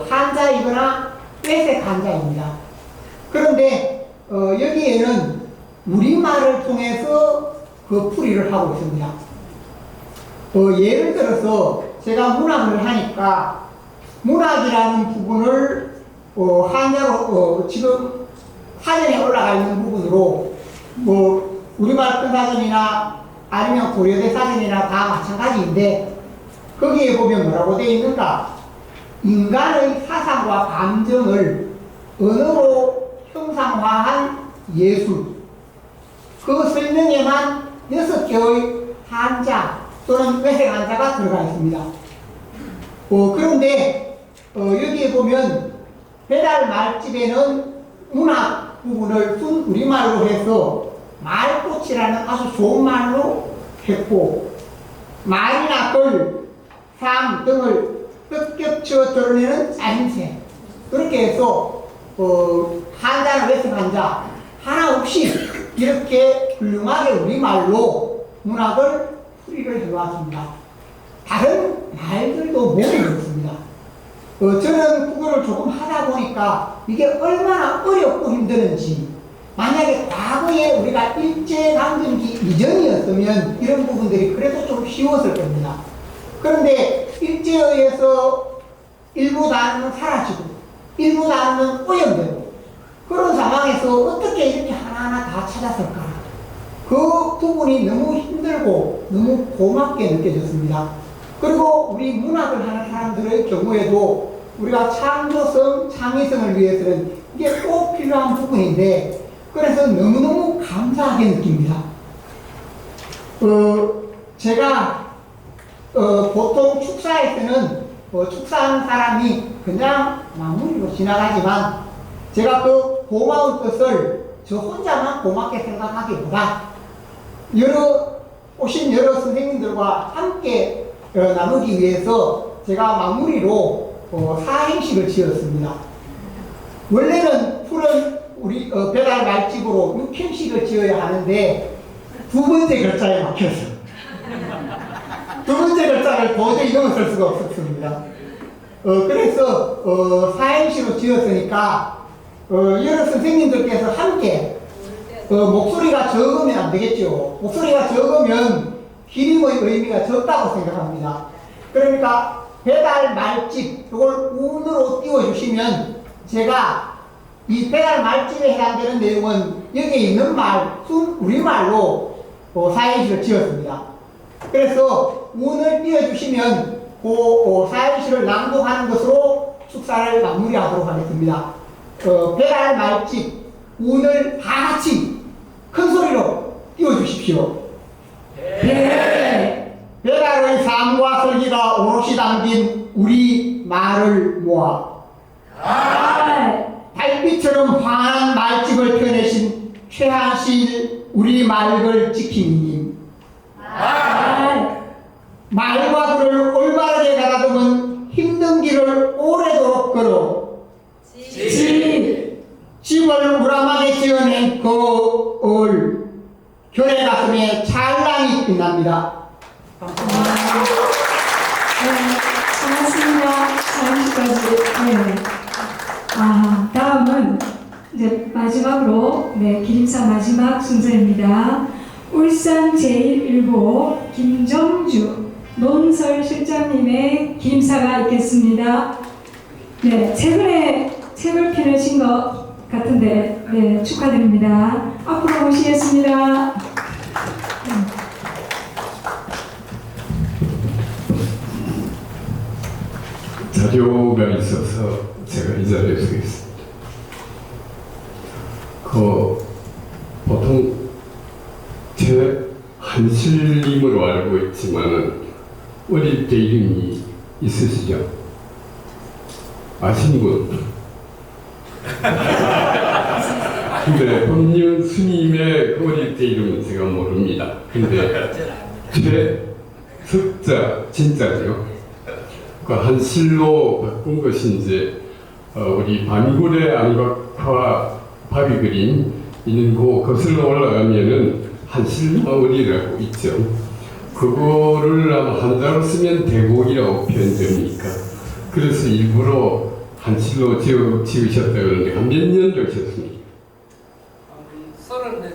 Speaker 8: 한자이거나 회색 한자입니다. 그런데 여기에는 우리말을 통해서 그 풀이를 하고 있습니다. 예를 들어서 제가 문학을 하니까 문학이라는 부분을 한자로 지금 사전에 올라가 있는 부분으로 우리말 큰사전이나 아니면 고려대 사전이나 다 마찬가지인데 거기에 보면 뭐라고 되어 있는가? 인간의 사상과 감정을 언어로 형상화한 예술. 그 설명에만 6개의 한자 또는 회색 한자가 들어가 있습니다. 그런데 여기에 보면 배달 말집에는 문학 부분을 순 우리말로 해서 말꽃이라는 아주 좋은 말로 했고 말이나 글, 상 등을 겹쳐 드러내는 짜임새 그렇게 해서 한자나 회색 한자 하나 없이 이렇게 훌륭하게 우리말로 문학을 풀이를 해놓았습니다. 다른 말들도 모두 그렇습니다. 저는 국어를 조금 하다 보니까 이게 얼마나 어렵고 힘드는지 만약에 과거에 우리가 일제강점기 이전이었으면 이런 부분들이 그래도 좀 쉬웠을 겁니다. 그런데 일제에 의해서 일부 단어는 사라지고 일부 단어는 오염되고 그런 상황에서 어떻게 이렇게 하나하나 다 찾았을까? 그 부분이 너무 힘들고 너무 고맙게 느껴졌습니다. 그리고 우리 문학을 하는 사람들의 경우에도 우리가 창조성, 창의성을 위해서는 이게 꼭 필요한 부분인데 그래서 너무너무 감사하게 느낍니다. 제가 보통 축사에서는 축사하는 사람이 그냥 마무리로 지나가지만 제가 그 고마운 뜻을 저 혼자만 고맙게 생각하기보다 오신 여러 선생님들과 함께 나누기 위해서 제가 마무리로 사행식을 지었습니다. 원래는 푸른 우리 배달 말집으로 6행식을 지어야 하는데 두 번째 글자에 막혔어요. 두 번째 글자를 도저히 넘어설 수가 없었습니다. 그래서 사행시로 지었으니까 여러 선생님들께서 함께 목소리가 적으면 안 되겠죠. 목소리가 적으면 기림의 의미가 적다고 생각합니다. 그러니까 배달 말집 이걸 운으로 띄워주시면 제가 이 배달 말집에 해당되는 내용은 여기에 있는 말, 우리말로 사행시를 지었습니다. 그래서 운을 띄워주시면 그 사행시를 낭독하는 것으로 축사를 마무리하도록 하겠습니다. 배달 말집 운을 다 같이 큰 소리로 띄워주십시오. 배달의 삶과 설계가 오롯이 담긴 우리 말을 모아 달빛처럼 환한 말집을 펴내신 최하실 우리 말을 지킴이님, 말과 글을 올바르게 가다듬은 힘든 길을 오래도록 걸어 집을 무람하게 지어낸 그 결의 가슴에 찬란히 빛납니다.
Speaker 1: 고맙습니다. 사랑시까지. 네. 다음은 이제 마지막으로 기림사 마지막 순서입니다. 울산 제1일보 김정주 논설 실장님의 기림사가 있겠습니다. 네, 최근에 책을 펴내신 것 같은데 축하드립니다. 앞으로 모시겠습니다.
Speaker 9: 자료가 있어서 제가 이 자리에 서겠습니다. 보통 제 한실님으로 알고 있지만은 어릴 때 이름이 있으시죠? 아시는 분? 근데 법륜 스님의 어릴 때 이름은 제가 모릅니다. 근데 최석자 진짜죠? 그 한실로 바꾼 것이 이제 우리 반굴의 안각화 바위 그림 있는 곳 거슬러 올라가면은 한실마을이라고 있죠. 그거를 아마 한자로 쓰면 대곡이라고 표현됩니까? 그래서 일부러 한실로 지으셨다 그러는데 한 몇 년 되셨습니까? 30해.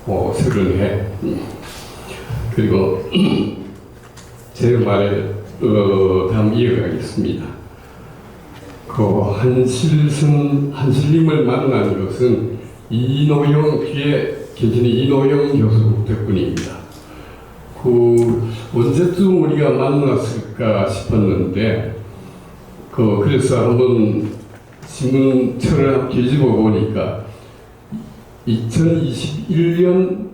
Speaker 9: 30해. 그리고 제 말에 다음 이어가겠습니다. 한실님을 만난 것은 뒤에 계시는 이노영 교수 덕분입니다. 언제쯤 우리가 만났을까 싶었는데, 그래서 한번 신문처를 뒤집어 보니까 2021년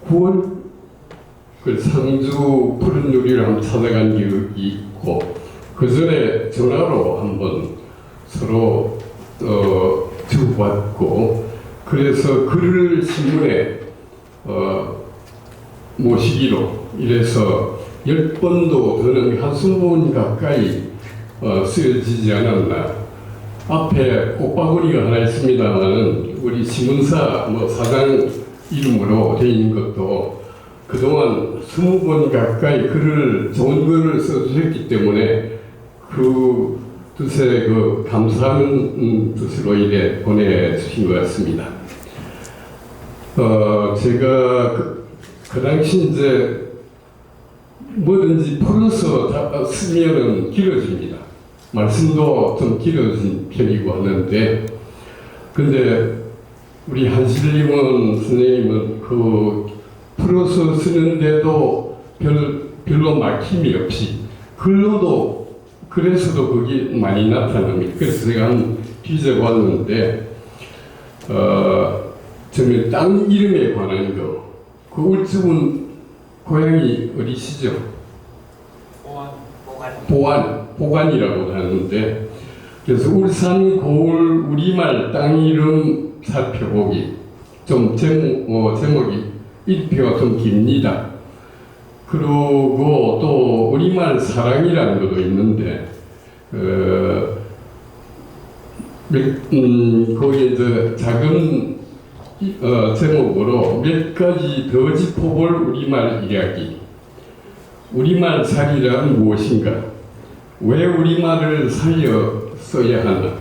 Speaker 9: 9월 상주 푸른 요리를 한번 찾아간 기억이 있고, 그 전에 전화로 한번 서로 주고받고, 그래서 글을 신문에 모시기로 이래서 10번도 더는 한 20번 가까이 쓰여지지 않았나. 앞에 꽃바구니가 하나 있습니다만은 우리 신문사 사장 이름으로 되어 있는 것도 그동안 20번 가까이 좋은 글을 써주셨기 때문에 그 뜻에 감사하는 뜻으로 이래 보내주신 것 같습니다. 제가 그 당시 이제 뭐든지 풀어서 쓰면은 길어집니다. 말씀도 좀 길어진 편이고 하는데, 근데 우리 한실님은 선생님은 풀어서 쓰는데도 별로 막힘이 없이 그래서도 그게 많이 나타납니다. 그래서 제가 한번 뒤져봤는데 저는 땅 이름에 관한 그 울주군 고향이 어디시죠? 보관이라고 하는데, 그래서 울산 고을 우리말 땅 이름 살펴보기 좀 제목이 일표가 좀 깁니다. 그리고 또 우리말 사랑이라는 것도 있는데 거기에 이제 작은 제목으로 몇 가지 더 짚어볼 우리말 이야기. 우리말 살이란 무엇인가? 왜 우리말을 살려 써야 하나?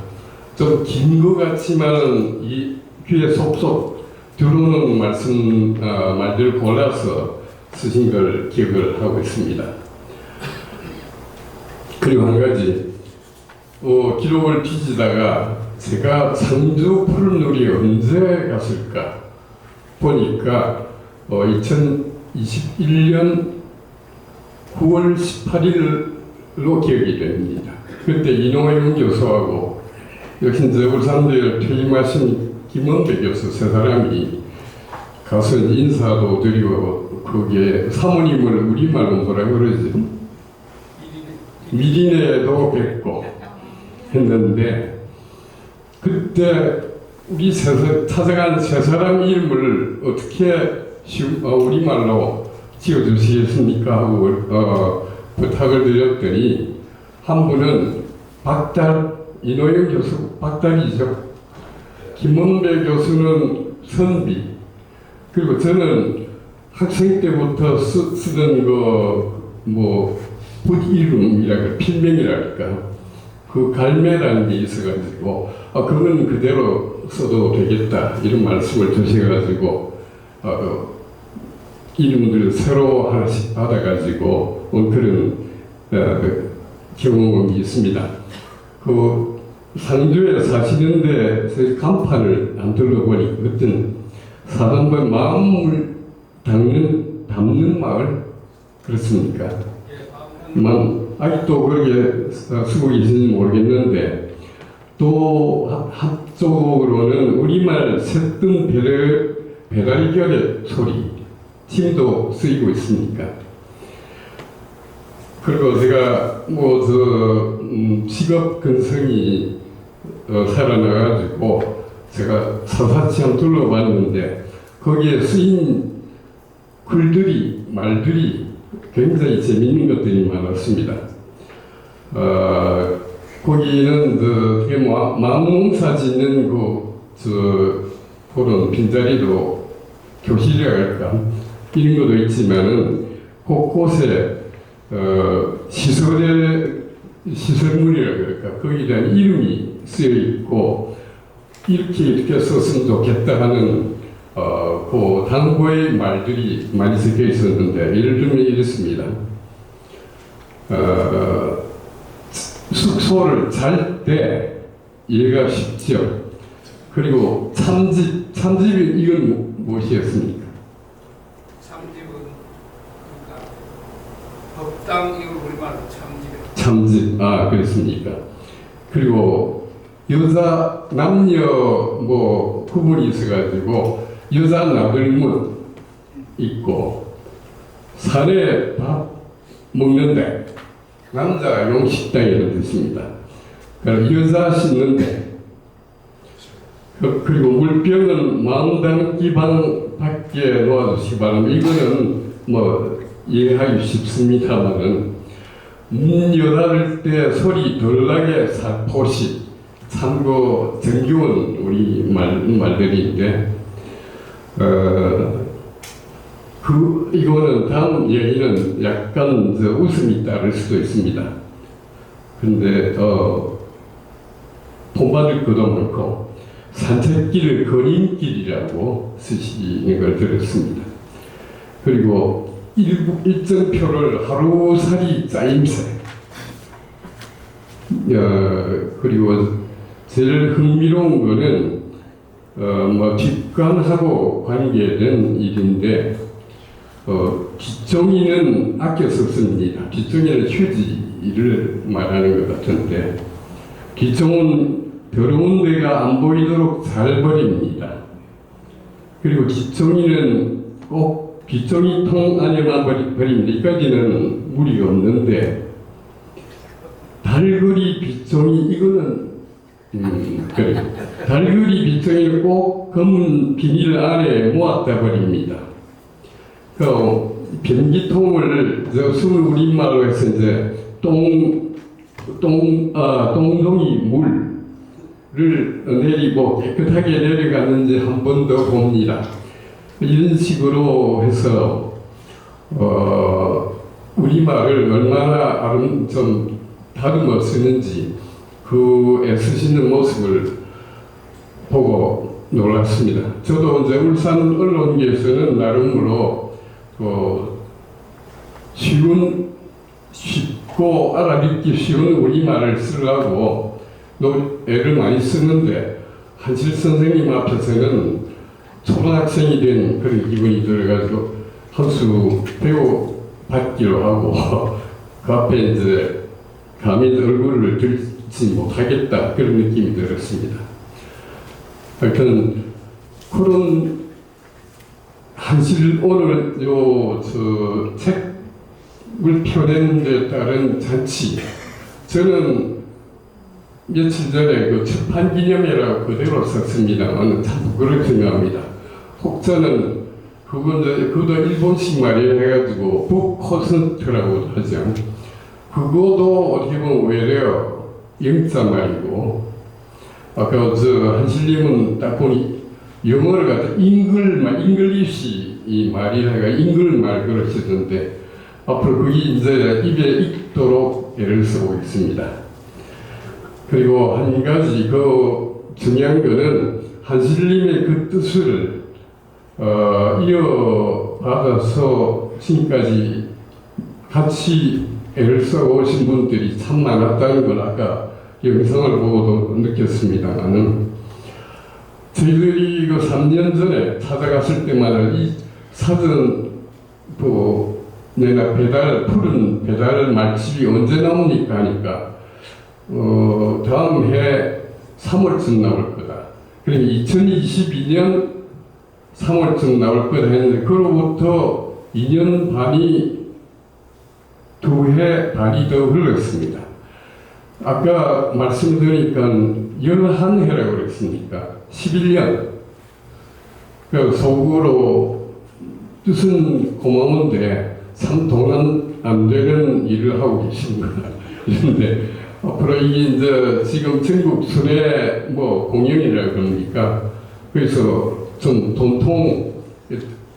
Speaker 9: 좀 긴 것 같지만 이 귀에 속속 들어오는 말들 골라서 쓰신 걸 기억을 하고 있습니다. 그리고 한 가지, 기록을 뒤지다가 제가 상주 푸른놀이 언제 갔을까 보니까 2021년 9월 18일로 기억이 됩니다. 그때 이노영 교수하고 역시 이제 울산대 퇴임하신 김원배 교수 세 사람이 가서 인사도 드리고 거기에 사모님을 우리말로 뭐라 그러지? 미리네도 뵙고 했는데 그때 우리 찾아간 세 사람 이름을 어떻게 우리말로 지어주시겠습니까? 하고 부탁을 드렸더니 한 분은 이노영 교수 박달이죠. 김원배 교수는 선비. 그리고 저는 학생 때부터 쓰던 붓 이름이랄까, 필명이랄까, 그 갈매라는 게 있어가지고, 그건 그대로 써도 되겠다, 이런 말씀을 주셔가지고, 이름들을 새로 하나씩 받아가지고, 온 그런 경험이 있습니다. 그 상주에 사시는데 저희 간판을 안 둘러보니 어떤 사람의 마음을 담는 마을 그렇습니까? 아직도 그렇게 쓰고 계신지 모르겠는데 또 한쪽으로는 우리말 새뜬 배달결의 소리 팀도 쓰이고 있습니까? 그리고 제가 직업 근성이 살아나가지고 제가 사사치 한번 둘러봤는데 거기에 쓰인 글들이 말들이 굉장히 재미있는 것들이 많았습니다. 거기는 되게 마음농사 짓는 그런 빈자리도 교실이랄까 이런 것도 있지만은 곳곳에 시설물이라 그럴까 거기에 대한 이름이 쓰여 있고 이렇게 썼으면 좋겠다 하는 그 당부의 말들이 많이 적혀 있었는데 예를 들면 이렇습니다. 숙소를 잘 때 이해가 쉽죠. 그리고 참집이 이건 무엇이었습니까?
Speaker 10: 참집은 법당 이걸 우리말로
Speaker 9: 참집. 그렇습니까? 그리고 남녀 구분이 있어가지고 여자 나들문 있고 산에 밥 먹는데 남자 용식당이라는 뜻입니다. 여자 씻는데 그리고 물병은 마음담기방 밖에 놓아주시기 바랍니다. 이거는 이해하기 쉽습니다만은 문 여닫을 때 소리 덜 나게 살포시 참고 정겨운 우리 말들인데 이거는 다음 얘기는 약간 웃음이 따를 수도 있습니다. 근데 본받을 것도 많고 산책길을 걸음길이라고 쓰시는 걸 들었습니다. 그리고 일정표를 하루살이 짜임새 그리고 제일 흥미로운 거는 뒷관하고 관계된 일인데 뒷종이는 아껴 썼습니다. 뒷종이는 휴지를 말하는 것 같은데 뒷종은 더러운 데가 안 보이도록 잘 버립니다. 그리고 뒷종이는 꼭 뒷종이 안에만 버립니다. 이까지는 무리가 없는데 달거리 빗종이 이거는 그래. 달거리 빗종이를 꼭 검은 비닐 안에 모았다 버립니다. 변기통을 우리말로 해서 이제 똥동이 물을 내리고 깨끗하게 내려가는지 한 번 더 봅니다. 이런 식으로 해서 우리말을 얼마나 좀 다듬어 쓰는지 그 애쓰시는 모습을 보고 놀랐습니다. 저도 이제 울산 언론계에서는 나름으로 쉽고 알아듣기 쉬운 우리말을 쓰려고 애를 많이 쓰는데 한실 선생님 앞에서는 초등학생이 된 그런 기분이 들어가지고 한 수 배워받기로 하고 그 앞에 이제 감히 얼굴을 들지 못하겠다 그런 느낌이 들었습니다. 하여튼 그런 한실 오늘 책을 펴내는 데 따른 잔치, 저는 며칠 전에 그 출판기념회라고 그대로 썼습니다만 참 부끄럽게 생각합니다. 혹자는 그것도 일본식 말이라 해가지고 북코센트라고 하죠. 그거도 어떻게 보면 외래어 영자 말이고, 아까 한실님은 딱 보니 영어를 갖다 잉글리시 이 말이라가 잉글말 그러시던데 앞으로 그게 이제 입에 익도록 애를 쓰고 있습니다. 그리고 한 가지 중요한 거는 한실님의 그 뜻을 이어받아서 지금까지 같이 애를 써오신 분들이 참 많았다는 걸 아까 영상을 보고도 느꼈습니다만은 저희들이 3년 전에 찾아갔을 때마다 이 사전 내가 푸른 배달 말집이 언제 나옵니까 하니까 다음 해 3월쯤 나올 거다. 그러니까 2022년 3월쯤 나올 거다 했는데 그로부터 2년 반이 2해 반이 더 흘렀습니다. 아까 말씀드리니까 11해라고 그랬으니까 11년. 그 속으로 뜻은 고마운데 참 돈 안 되는 일을 하고 계십니다. 그런데 앞으로 이게 이제 지금 전국 순회 공연이라 그럽니까? 그래서 좀 돈통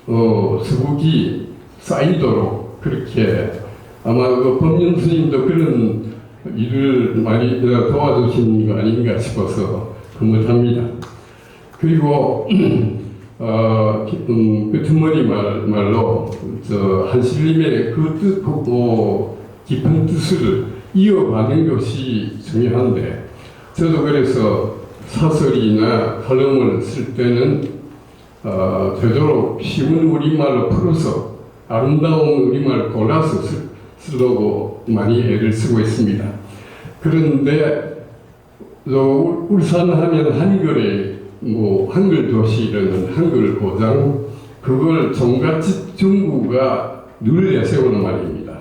Speaker 9: 서북이 쌓이도록 그렇게 아마 법륜 스님도 그런 일을 많이 도와주시는 거 아닌가 싶어서 흐뭇합니다. 그리고 끝머리 말로 한실님의 깊은 뜻을 이어가는 것이 중요한데 저도 그래서 사설이나 칼럼을 쓸 때는 되도록 쉬운 우리말로 풀어서 아름다운 우리말을 골라서 쓰려고 많이 애를 쓰고 있습니다. 그런데 울산 하면 한글에 한글 도시라는 한글 고장 그걸 종갓집 정부가 늘 내세우는 말입니다.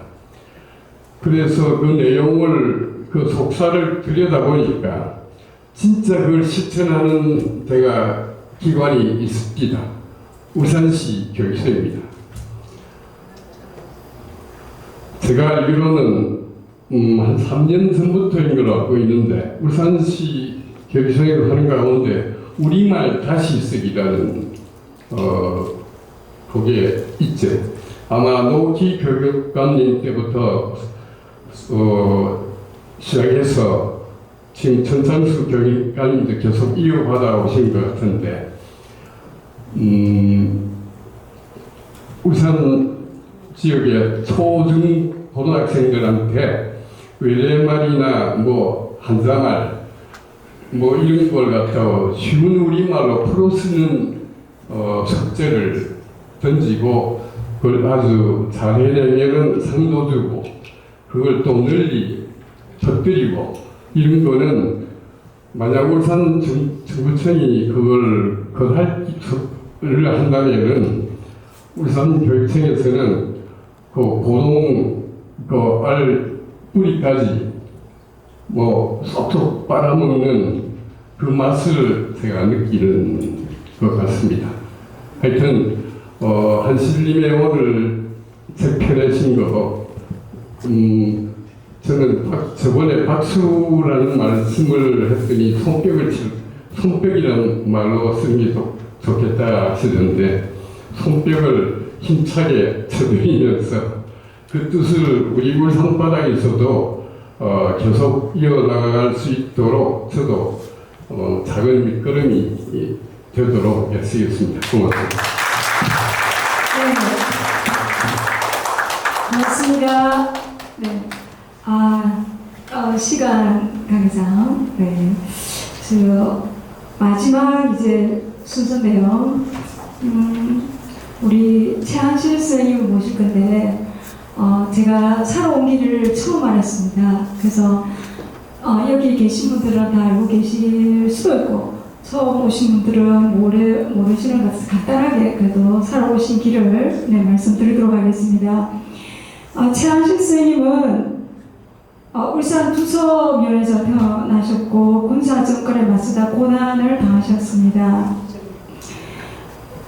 Speaker 9: 그래서 그 내용을 그 속사를 들여다보니까 진짜 그걸 실천하는 기관이 있습니다. 울산시 교육서입니다. 제가 알기로는 한 3년 전부터인 걸로 알고 있는데 울산시 교육서에서 하는 가운데 우리말 다시 쓰기라는 그게 있죠. 아마 노기 교육관님 때부터 시작해서 지금 천상수 교육관님도 계속 이어받아 오신 것 같은데 울산 지역의 초중 고등학생들한테 외래말이나 한자말 이런 걸 갖다가 쉬운 우리말로 풀어 쓰는 숙제를 던지고 그걸 아주 잘 해내면은 상도 주고 그걸 또 널리 터뜨리고 이런 거는 만약 울산 정부청이 그걸 를 한다면은 울산 교육청에서는 그 고동 알 뿌리까지 쏙쏙 빨아먹는 그 맛을 제가 느끼는 것 같습니다. 하여튼 한실님의 오늘 책 펴내신 거 저는 저번에 박수라는 말씀을 했더니 손뼉이라는 말로 쓰는 게 좋겠다 하시던데 손뼉을 힘차게 쳐드리면서 그 뜻을 우리 울산 바닥에서도 계속 이어나갈 수 있도록 저도 작은 밑거름이 되도록 쓰겠습니다. 고맙습니다.
Speaker 1: 네. 고맙습니다. 네. 시간 관계상, 네. 마지막 이제 순서인데요. 우리 최한실 선생님을 모실 건데, 제가 살아온 길을 처음 알았습니다. 그래서, 여기 계신 분들은 다 알고 계실 수도 있고, 처음 오신 분들은 모르시는 것 같아서 간단하게 그래도 살아오신 길을 말씀드리도록 하겠습니다. 최한실 선생님은 울산 두서면에서 태어나셨고 군사 정권에 맞서다 고난을 당하셨습니다.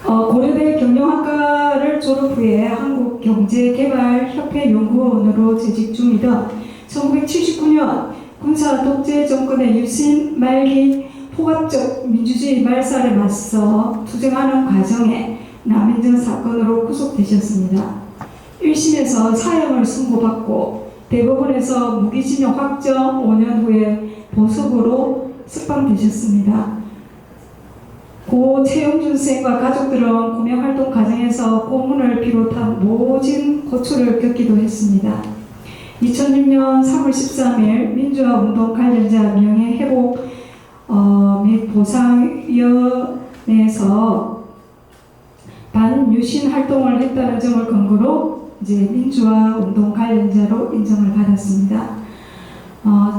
Speaker 1: 고려대 경영학과를 졸업 후에 한국경제개발협회 연구원으로 재직 중이던 1979년 군사 독재 정권의 유신 말기 포괄적 민주주의 말살에 맞서 투쟁하는 과정에 남인전 사건으로 구속되셨습니다. 1심에서 사형을 선고받고 대법원에서 무기징역 확정 5년 후에 보석으로 석방되셨습니다. 고 최영준 선생과 가족들은 구명활동 과정에서 고문을 비롯한 모진 고초를 겪기도 했습니다. 2006년 3월 13일 민주화운동 관련자 명예회복 및 보상위원회에서 반유신 활동을 했다는 점을 근거로 이제 민주화운동 관련자로 인정을 받았습니다.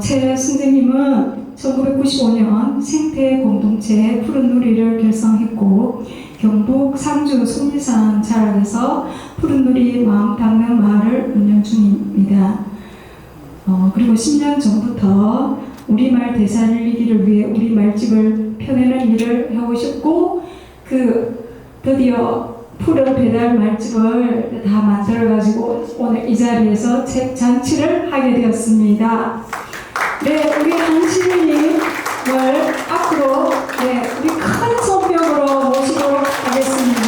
Speaker 1: 최 선생님은 1995년 생태 공동체 푸른 누리를 결성했고 경북 상주 속리산 자락에서 푸른 누리 마음 닦는 마을을 운영 중입니다. 그리고 10년 전부터 우리말 대사를 이기를 위해 우리말집을 펴내는 일을 해오셨고 드디어 푸른 배달 말집을 다 만들어가지고 오늘 이 자리에서 책 잔치를 하게 되었습니다. 네, 우리 한신님을 앞으로 우리 큰 손뼉으로 모시도록 하겠습니다.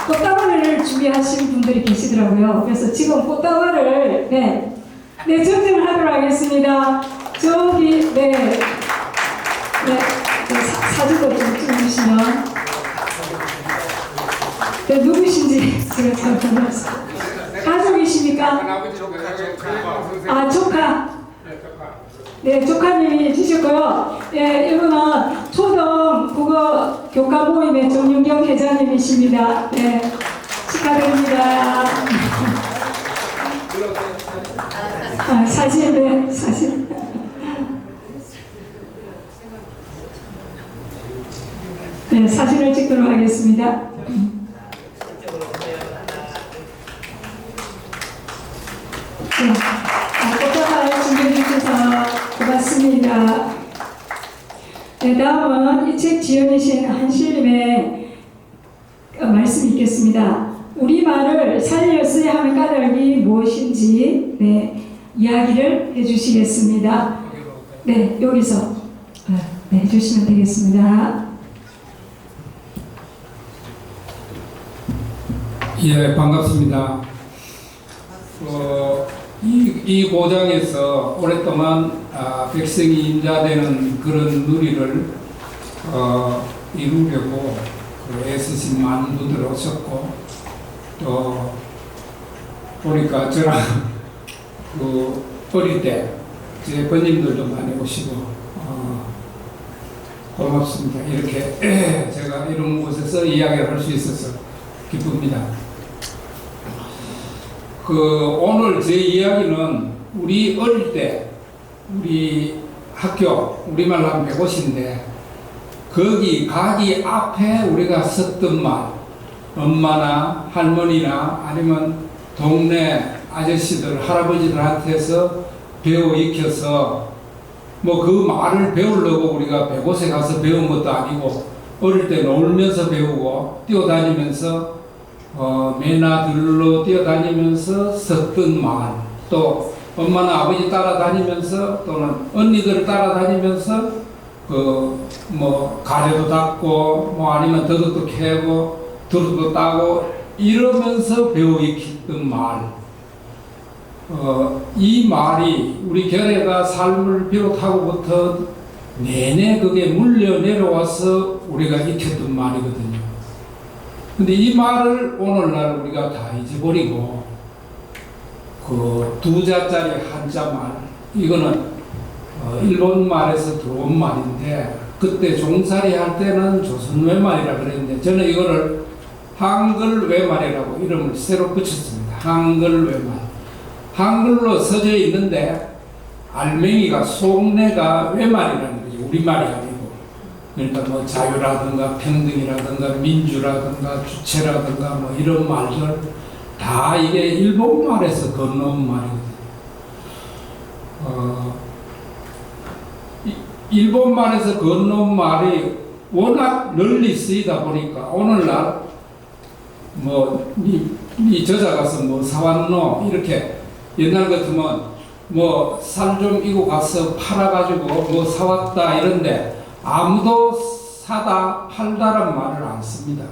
Speaker 1: 꽃다발을 준비하신 분들이 계시더라고요. 그래서 지금 꽃다발을 증정을 하도록 하겠습니다. 저기 사진도 좀 찍어주시면 누구신지 제가 잘 몰랐어요. 가족이십니까? 조카. 네, 조카님이 주셨고요. 이분은 초등 국어 교과 모임의 정윤경 회장님이십니다. 네, 축하드립니다. 사진. 네, 사진을 찍도록 하겠습니다. 꽃다발 준비해 주셔서 고맙습니다. 네, 다음은 이 책 지연이신 한실님의 말씀이 있겠습니다. 우리말을 살렸어야 하는 까닭이 무엇인지 이야기를 해주시겠습니다. 네, 여기서 해주시면 되겠습니다.
Speaker 10: 예, 반갑습니다. 이 고장에서 오랫동안 백성이 임자되는 그런 누리를 이루려고 애쓰신 많은 분들 오셨고 또 보니까 저랑 어릴 때 제 번님들도 많이 오시고 고맙습니다. 이렇게 제가 이런 곳에서 이야기를 할 수 있어서 기쁩니다. 오늘 제 이야기는 우리 어릴 때 우리 학교 우리말 하면 150인데 거기 가기 앞에 우리가 썼던 말 엄마나 할머니나 아니면 동네 아저씨들 할아버지들한테서 배워 익혀서 그 말을 배우려고 우리가 100곳에 가서 배운 것도 아니고 어릴 때 놀면서 배우고 뛰어다니면서 매나들로 뛰어다니면서 썼던 말, 또 엄마나 아버지 따라다니면서 또는 언니들 따라다니면서 가래도 닦고 아니면 더덕도 캐고 두루도 따고 이러면서 배워 익혔던 말. 이 말이 우리 결혜가 삶을 비롯하고부터 내내 그게 물려 내려와서 우리가 익혔던 말이거든요. 근데 이 말을 오늘날 우리가 다 잊어버리고 그 두 자짜리 한자 말, 이거는 일본 말에서 들어온 말인데 그때 종살이 할 때는 조선 외말이라 그랬는데 저는 이거를 한글 외말이라고 이름을 새로 붙였습니다. 한글 외말. 한글로 써져 있는데 알맹이가 속내가 외말이라는 거죠. 우리말이 아니고. 그러니까 뭐 자유라든가 평등이라든가 민주라든가 주체라든가 뭐 이런 말들 다 이게 일본 말에서 건너온 말이거든요. 일본 말에서 건너온 말이 워낙 널리 쓰이다 보니까 오늘날 뭐 이 저자 가서 뭐 사왔노 이렇게 옛날 같으면 뭐 살 좀 이고 가서 팔아가지고 뭐 사왔다 이런데 아무도 사다 팔다란 말을 안 씁니다.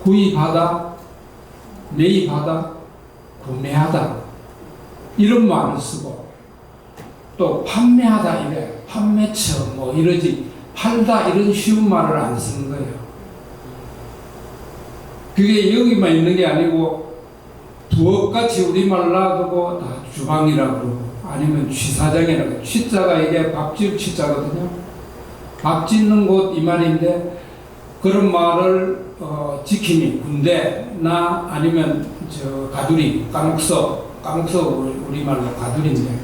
Speaker 10: 구입하다, 매입하다, 구매하다 이런 말을 쓰고 또 판매하다 이래 판매처 뭐 이러지 팔다 이런 쉬운 말을 안 쓰는 거예요. 그게 여기만 있는 게 아니고 부엌같이 우리말 놔두고 다 주방이라고 그러고 아니면 취사장이라고 취자가 이게 밥집 취자거든요. 밥 짓는 곳 이 말인데 그런 말을 지킴이 군대나 아니면 저 가두리 까묵서 우리말로 가두리인데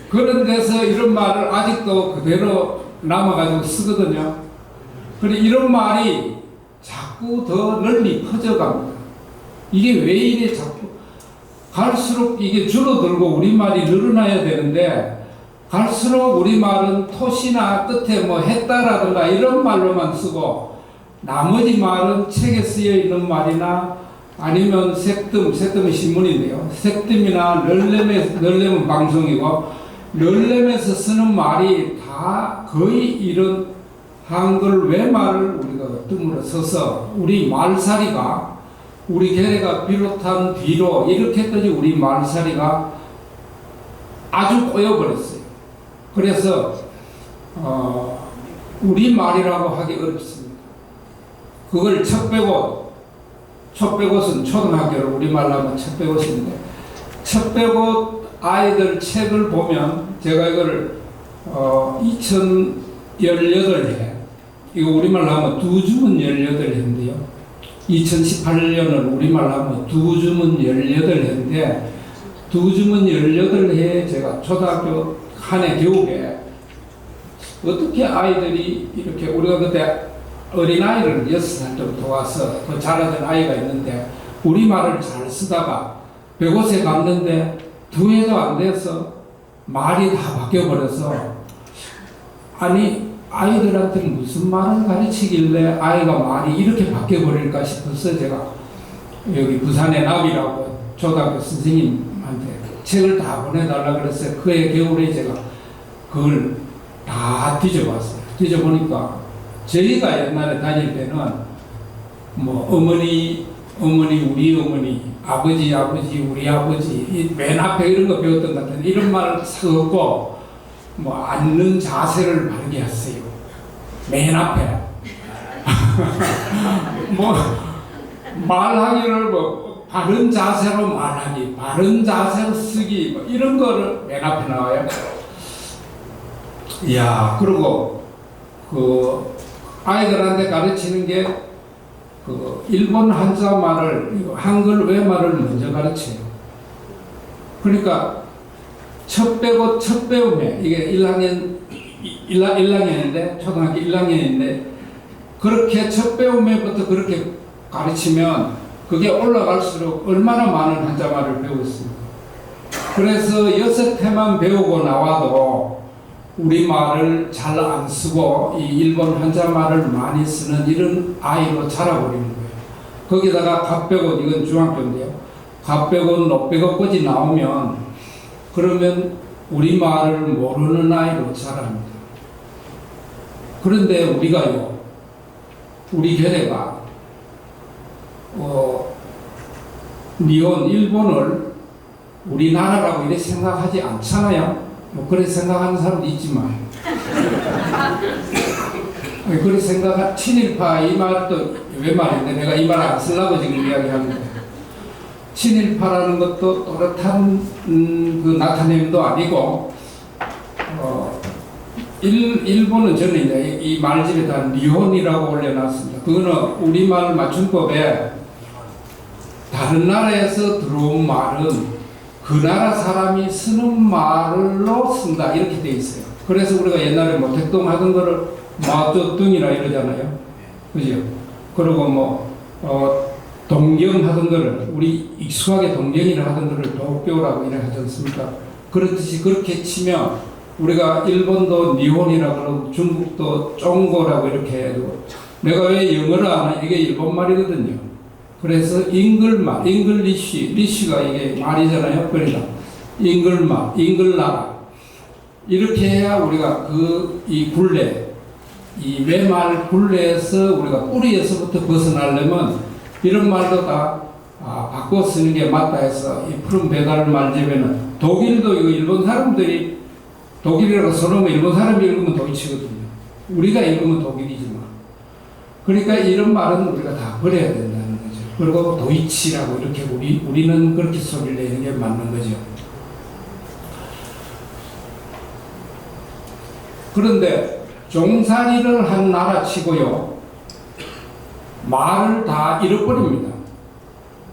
Speaker 10: 그런 데서 이런 말을 아직도 그대로 남아가지고 쓰거든요. 그런데 이런 말이 자꾸 더 널리 퍼져갑니다. 이게 왜 이래 자꾸 갈수록 이게 줄어들고 우리말이 늘어나야 되는데 갈수록 우리말은 토시나 끝에 뭐 했다라든가 이런 말로만 쓰고 나머지 말은 책에 쓰여 있는 말이나 아니면 색뜸이 신문인데요. 색뜸이나 널렘은 방송이고 널렘에서 쓰는 말이 다 거의 이런 한글 외말을 우리가 뜸으로 써서 우리 말살이가 우리 계례가 비롯한 뒤로 이렇게까지 우리 말살이가 아주 꼬여버렸어요. 그래서 우리 말이라고 하기 어렵습니다. 그걸 첩배옷은 초등학교를 우리말로 하면 첩배옷인데 첩배옷 아이들 책을 보면 제가 이거를 2018회 이거 우리말로 하면 두 주문 18회인데요. 2018년은 우리말로 하면 두 주문 18회인데 두 주문 18회에 제가 초등학교 한 해 교육에 어떻게 아이들이 이렇게 우리가 그때 어린아이를 6살 때부터 와서 그 자라던 아이가 있는데 우리말을 잘 쓰다가 100곳에 갔는데 2회도 안 돼서 말이 다 바뀌어버려서 아니 아이들한테 무슨 말을 가르치길래 아이가 말이 이렇게 바뀌어버릴까 싶어서 제가 여기 부산의 나비라고 초등학교 선생님한테 책을 다 보내달라 그랬어요. 그해 겨울에 제가 그걸 다 뒤져봤어요. 뒤져보니까 저희가 옛날에 다닐 때는 뭐 어머니 우리 어머니 아버지 우리 아버지 맨 앞에 이런 거 배웠던 것 같은데 이런 말을 써갖고 뭐 앉는 자세를 바르게 했어요. 맨 앞에 뭐 말하기를 뭐 바른 자세로 말하기 바른 자세로 쓰기 뭐 이런 거를 맨 앞에 나와요. 이야 그리고 그 아이들한테 가르치는 게 그 일본 한자 말을 한글 외말을 먼저 가르쳐요. 그러니까 첫 배움에 이게 1학년인데 초등학교 1학년인데 그렇게 첫 배움에부터 그렇게 가르치면 그게 올라갈수록 얼마나 많은 한자 말을 배웠습니까? 그래서 6회만 배우고 나와도 우리말을 잘 안 쓰고 이 일본 한자말을 많이 쓰는 이런 아이로 자라버리는 거예요. 거기다가 갑백옷 이건 중학교인데요. 갑백옷, 노백옷까지 나오면 그러면 우리말을 모르는 아이로 자랍니다. 그런데 우리가요, 우리 계례가 니혼 일본을 우리나라라고 이렇게 생각하지 않잖아요. 뭐 그렇게 생각하는 사람도 있지만 그렇게 생각한 친일파 이 말도 왜 말인데 내가 이 말 안 쓰려고 지금 이야기하는데 친일파라는 것도 또렷한 그 나타냄도 아니고 일본은 저는 이제 이 말집에다 니혼이라고 올려놨습니다. 그거는 우리말 맞춤법에 다른 나라에서 들어온 말은 그 나라 사람이 쓰는 말로 쓴다 이렇게 돼 있어요. 그래서 우리가 옛날에 뭐 택동 하던 거를 마쩌뚱이라 이러잖아요. 그죠? 그리고 동경 하던 거를 우리 익숙하게 동경이라 하던 거를 도쿄라고 이렇게 하지 않습니까? 그렇듯이 그렇게 치면 우리가 일본도 니혼이라 그러고 중국도 쫑고라고 이렇게 해도 내가 왜 영어를 안 해? 이게 일본 말이거든요. 그래서 잉글말, 리쉬가 이게 말이잖아요. 그러니까 잉글말, 잉글나라 이렇게 해야 우리가 이 굴레, 이 외말 굴레에서 우리가 뿌리에서부터 벗어나려면 이런 말도 다 바꿔 쓰는 게 맞다 해서 이 푸른 배달 말집에는 독일도 이거 일본 사람들이 독일이라고 써놓으면 일본 사람이 읽으면 도이치거든요. 우리가 읽으면 독일이지만. 그러니까 이런 말은 우리가 다 버려야 된다는 거죠. 그리고 도이치라고 이렇게 우리는 그렇게 소리를 내는 게 맞는 거죠. 그런데 종살이를 한 나라 치고요. 말을 다 잃어버립니다.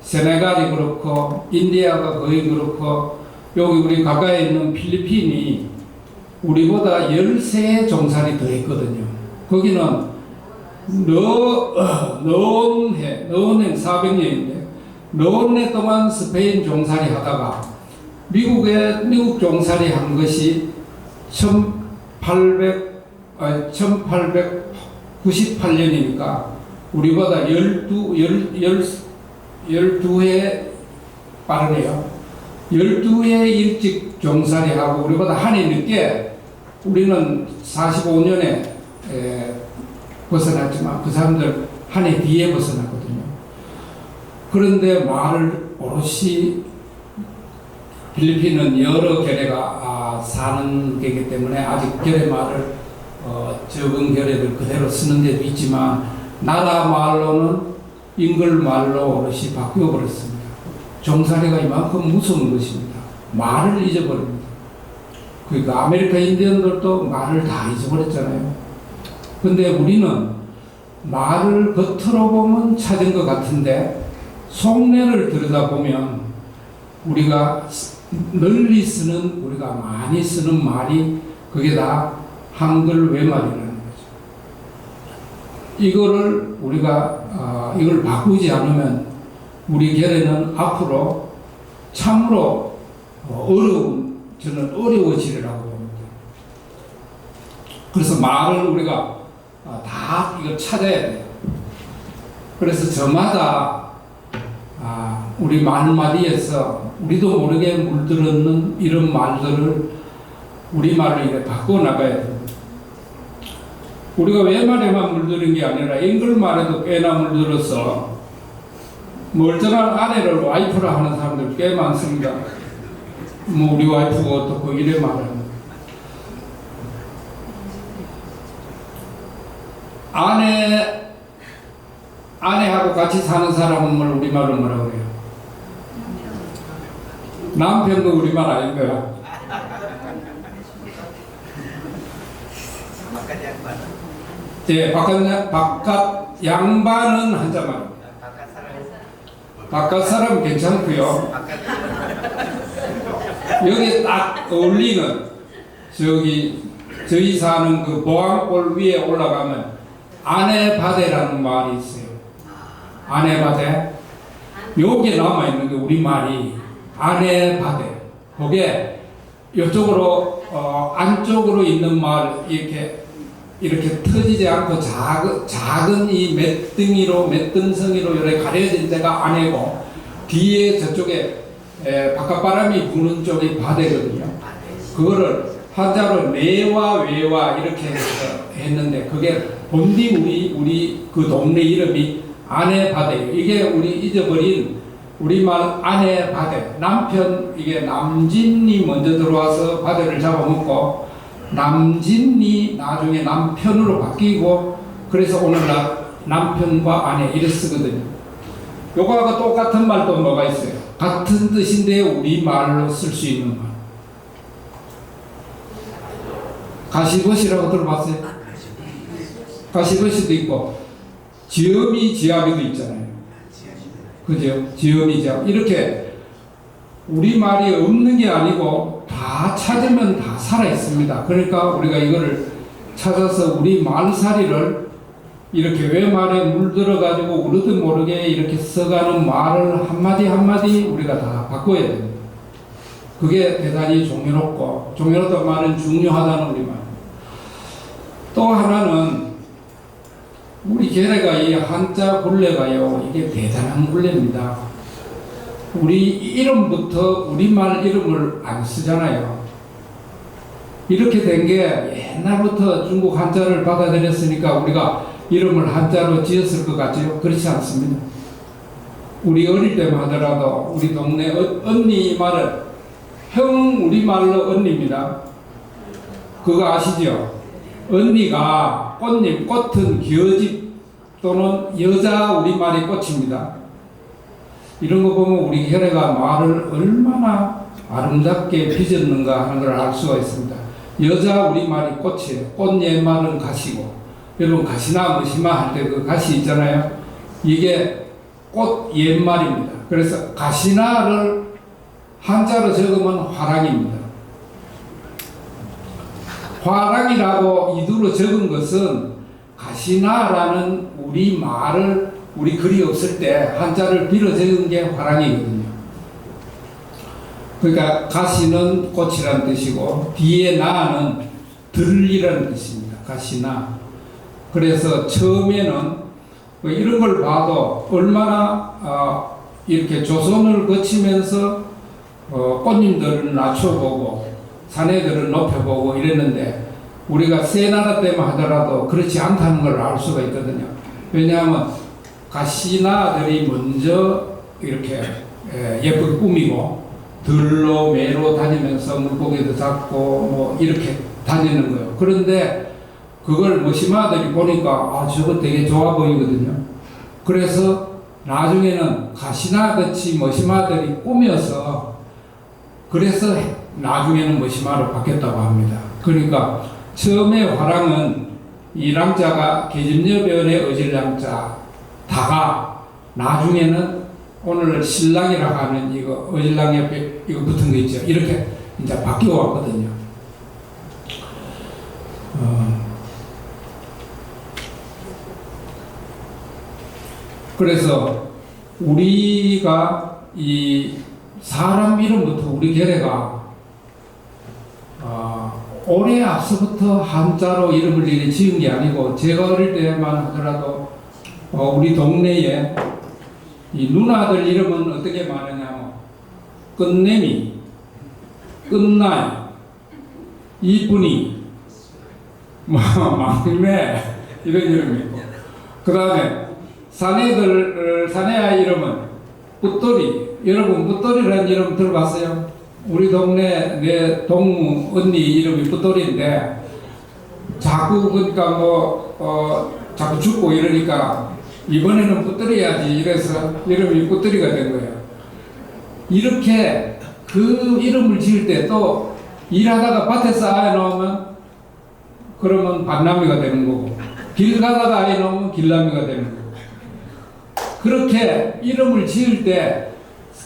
Speaker 10: 세네갈이 그렇고 인디아가 거의 그렇고 여기 우리 가까이 있는 필리핀이 우리보다 13의 종살이 더 했거든요. 거기는 너은해 400년인데 너은해 동안 스페인 종살이 하다가 미국 종살이 한 것이 1898년이니까 우리보다 12회 빠르네요. 12회 일찍 종살이 하고 우리보다 한 해 늦게 우리는 45년에 벗어났지만 그 사람들 한 해 뒤에 벗어났거든요. 그런데 말을 오롯이 필리핀은 여러 결례가 사는 데이기 때문에 아직 결례말을 적은 결례들 그대로 쓰는 데도 있지만 나라 말로는 잉글말로 오롯이 바뀌어버렸습니다. 종살이가 이만큼 무서운 것입니다. 말을 잊어버립니다. 그러니까 아메리카 인디언들도 말을 다 잊어버렸잖아요. 근데 우리는 말을 겉으로 보면 찾은 것 같은데 속내를 들여다보면 우리가 널리 쓰는 우리가 많이 쓰는 말이 그게 다 한글 외말이라는 거죠. 이거를 우리가 이걸 바꾸지 않으면 우리 결례는 앞으로 참으로 저는 어려워지리라고 봅니다. 그래서 말을 우리가 다 이걸 찾아야 돼요. 그래서 저마다 우리 말마디에서 우리도 모르게 물들었는 이런 말들을 우리말로 이렇게 바꿔나가야 됩니다. 우리가 외말에만 물드는 게 아니라 잉글말에도 꽤나 물들어서 멀쩡한 아내를 와이프라 하는 사람들 꽤 많습니다. 뭐 우리 와이프가 어떻고 이래 말하는 아내하고 같이 사는 사람을 우리말로 뭐라고 그래요? 남편도 우리말 아닌가요? 예, 바깥 양반은 한자말. 바깥 사람 괜찮고요. 여기 딱 어울리는 저희 사는 그 보안골 위에 올라가면 아내바대라는 말이 있어요. 아내바대. 여기에 남아있는 게 우리말이 아내바대. 그게 이쪽으로 안쪽으로 있는 말 이렇게 터지지 않고 작은 이 맷등성이로 이렇게 가려진 데가 아내고 뒤에 저쪽에 바깥바람이 부는 쪽이 바대거든요. 그거를 한자로 내와 외와 이렇게 해서 했는데 그게 본디 우리 그 동네 이름이 아내 바대요. 이게 우리 잊어버린 우리말 아내 바대. 남편, 이게 남진이 먼저 들어와서 바대를 잡아먹고 남진이 나중에 남편으로 바뀌고 그래서 오늘날 남편과 아내 이렇게 쓰거든요. 요거하고 똑같은 말도 뭐가 있어요? 같은 뜻인데 우리말로 쓸 수 있는 말. 가시벗이라고 들어봤어요? 가시벗이도 있고 지엄이 지아비도 있잖아요. 그죠? 지엄이 지아비. 이렇게 우리말이 없는 게 아니고 다 찾으면 다 살아 있습니다. 그러니까 우리가 이거를 찾아서 우리 말살이를 이렇게 외말에 물들어가지고 우리도 모르게 이렇게 써가는 말을 한마디 한마디 우리가 다 바꿔야 됩니다. 그게 대단히 종교롭고, 종교롭다는 말은 중요하다는 우리 말. 또 하나는 우리 계래가 이 한자 굴레가요, 이게 대단한 굴레입니다. 우리 이름부터 우리말 이름을 안 쓰잖아요. 이렇게 된 게 옛날부터 중국 한자를 받아들였으니까 우리가 이름을 한자로 지었을 것 같죠? 그렇지 않습니다. 우리 어릴 때만 하더라도 우리 동네 언니 말은 형 우리말로 언니입니다. 그거 아시죠? 언니가 꽃잎, 꽃은 기어집 또는 여자 우리말이 꽃입니다. 이런 거 보면 우리 혈애가 말을 얼마나 아름답게 빚었는가 하는 걸 알 수가 있습니다. 여자 우리말이 꽃이에요. 꽃 옛말은 가시고, 여러분 가시나 머시마 할 때 그 가시 있잖아요. 이게 꽃 옛말입니다. 그래서 가시나를 한자로 적으면 화랑입니다. 화랑이라고 이두로 적은 것은 가시나라는 우리 말을 우리 글이 없을 때 한자를 빌어 적은 게 화랑이거든요. 그러니까 가시는 꽃이라는 뜻이고 뒤에 나는 들이라는 뜻입니다. 가시나. 그래서 처음에는 이런 걸 봐도 얼마나 이렇게 조선을 거치면서 꽃님들을 낮춰보고 사내들을 높여보고 이랬는데 우리가 새 나라 때만 하더라도 그렇지 않다는 걸 알 수가 있거든요. 왜냐하면 가시나들이 먼저 이렇게 예쁘게 꾸미고 들로 매로 다니면서 물고기도 잡고 뭐 이렇게 다니는 거예요. 그런데 그걸 머시마들이 보니까 저거 되게 좋아 보이거든요. 그래서 나중에는 가시나같이 머시마들이 꾸며서 그래서 나중에는 머시마로 바뀌었다고 합니다. 그러니까 처음에 화랑은 이 랑자가 계집여변의 어질랑자 다가 나중에는 오늘 신랑이라고 하는 이거 어질랑 옆에 이거 붙은 거 있죠. 이렇게 이제 바뀌어 왔거든요. 그래서 우리가 이 사람 이름부터 우리 계래가 오래 앞서부터 한자로 이름을 이렇게 지은 게 아니고 제가 어릴 때만 하더라도 우리 동네에 이 누나들 이름은 어떻게 말하냐면 끝내미, 끝나이, 이쁜이, 막내 이런 이름이 있고 그 다음에 사내아이 이름은 붓돌이. 여러분 붓돌이라는 이름 들어봤어요? 우리 동네 내 동무 언니 이름이 붓돌이인데 자꾸 그러니까 자꾸 죽고 이러니까 이번에는 붓돌이야지 이래서 이름이 붓돌이가 된 거예요. 이렇게 그 이름을 지을 때 또 일하다가 밭에서 아이 놓으면 그러면 밭나미가 되는 거고 길 가다가 아이 놓으면 길나미가 되는 거고 그렇게 이름을 지을 때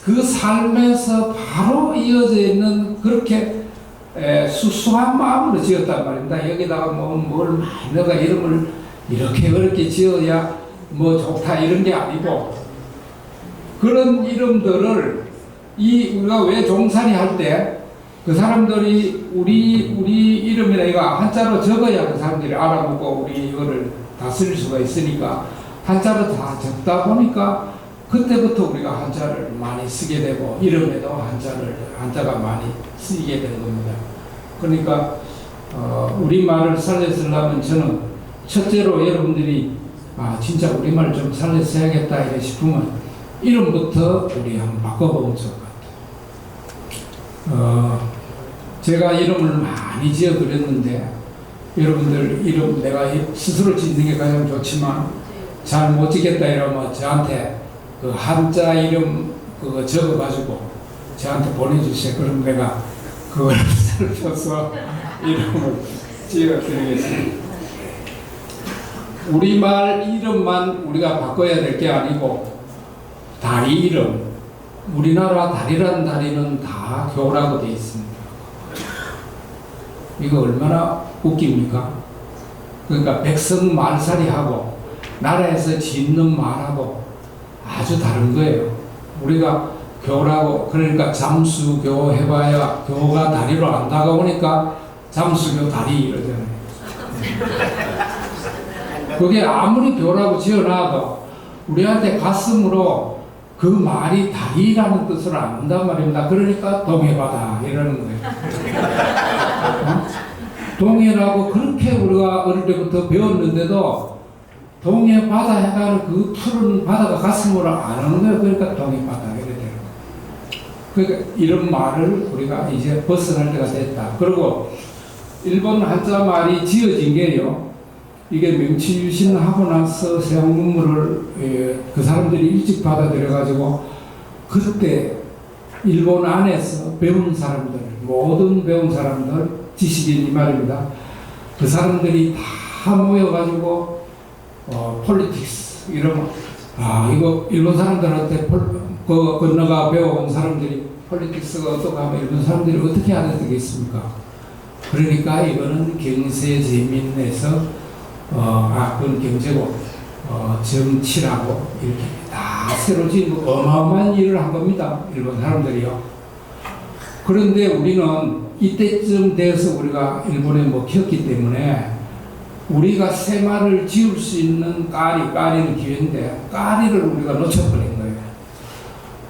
Speaker 10: 그 삶에서 바로 이어져 있는 그렇게 수수한 마음으로 지었단 말입니다. 여기다가 뭘 내가 이름을 이렇게 어렵게 지어야 뭐 좋다 이런 게 아니고 그런 이름들을 우리가 왜 종살이 할 때 그 사람들이 우리 이름이나 이거 한자로 적어야 그 사람들이 알아보고 우리 이거를 다스릴 수가 있으니까 한자로 다 적다 보니까 그때부터 우리가 한자를 많이 쓰게 되고 이름에도 한자가 많이 쓰이게 된 겁니다. 그러니까 우리말을 살려쓰려면 저는 첫째로 여러분들이 진짜 우리말 좀 살려서 해야겠다 이래 싶으면 이름부터 우리 한번 바꿔보면 좋을 것 같아요. 제가 이름을 많이 지어드렸는데 여러분들 이름 내가 스스로 짓는 게 가장 좋지만 잘 못 짓겠다 이러면 저한테 그 한자 이름 그거 적어가지고 저한테 보내주세요. 그럼 내가 그걸 살펴서 이름을 지어드리겠습니다. 우리말 이름만 우리가 바꿔야 될 게 아니고 다리 이름, 우리나라 다리라는 다리는 다 교라고 되어 있습니다. 이거 얼마나 웃깁니까? 그러니까 백성 말살이하고 나라에서 짓는 말하고 아주 다른 거예요. 우리가 교라고 그러니까 잠수교 해봐야 교가 다리로 안 다가오니까 잠수교 다리 이러잖아요. 그게 아무리 교라고 지어놔도 우리한테 가슴으로 그 말이 다리라는 뜻을 안다는 말입니다. 그러니까 동해바다 이러는 거예요. 동해라고 그렇게 우리가 어릴 때부터 배웠는데도 동해바다 해가는 그 푸른 바다가 가슴으로 안 오는 거예요. 그러니까 동해바다 이래 되는 거예요. 그러니까 이런 말을 우리가 이제 벗어날 때가 됐다. 그리고 일본 한자 말이 지어진 게요. 이게 명치유신하고 나서 세왕문물을 그 사람들이 일찍 받아들여가지고 그때 일본 안에서 배운 사람들, 모든 배운 사람들, 지식인 이 말입니다. 그 사람들이 다 모여가지고 폴리틱스 이러면 이거 일본 사람들한테 건너가 배워온 사람들이 폴리틱스가 어떻게 하면 일본 사람들이 어떻게 하는 되겠습니까? 그러니까 이거는 경세 재민에서 그건 경제고 정치라고 이렇게 다 새로 지은 어마어마한 일을 한 겁니다. 일본 사람들이요. 그런데 우리는 이때쯤 돼서 우리가 일본에 먹혔기 때문에 우리가 새말을 지을 수 있는 까리는 기회인데 까리를 우리가 놓쳐버린 거예요.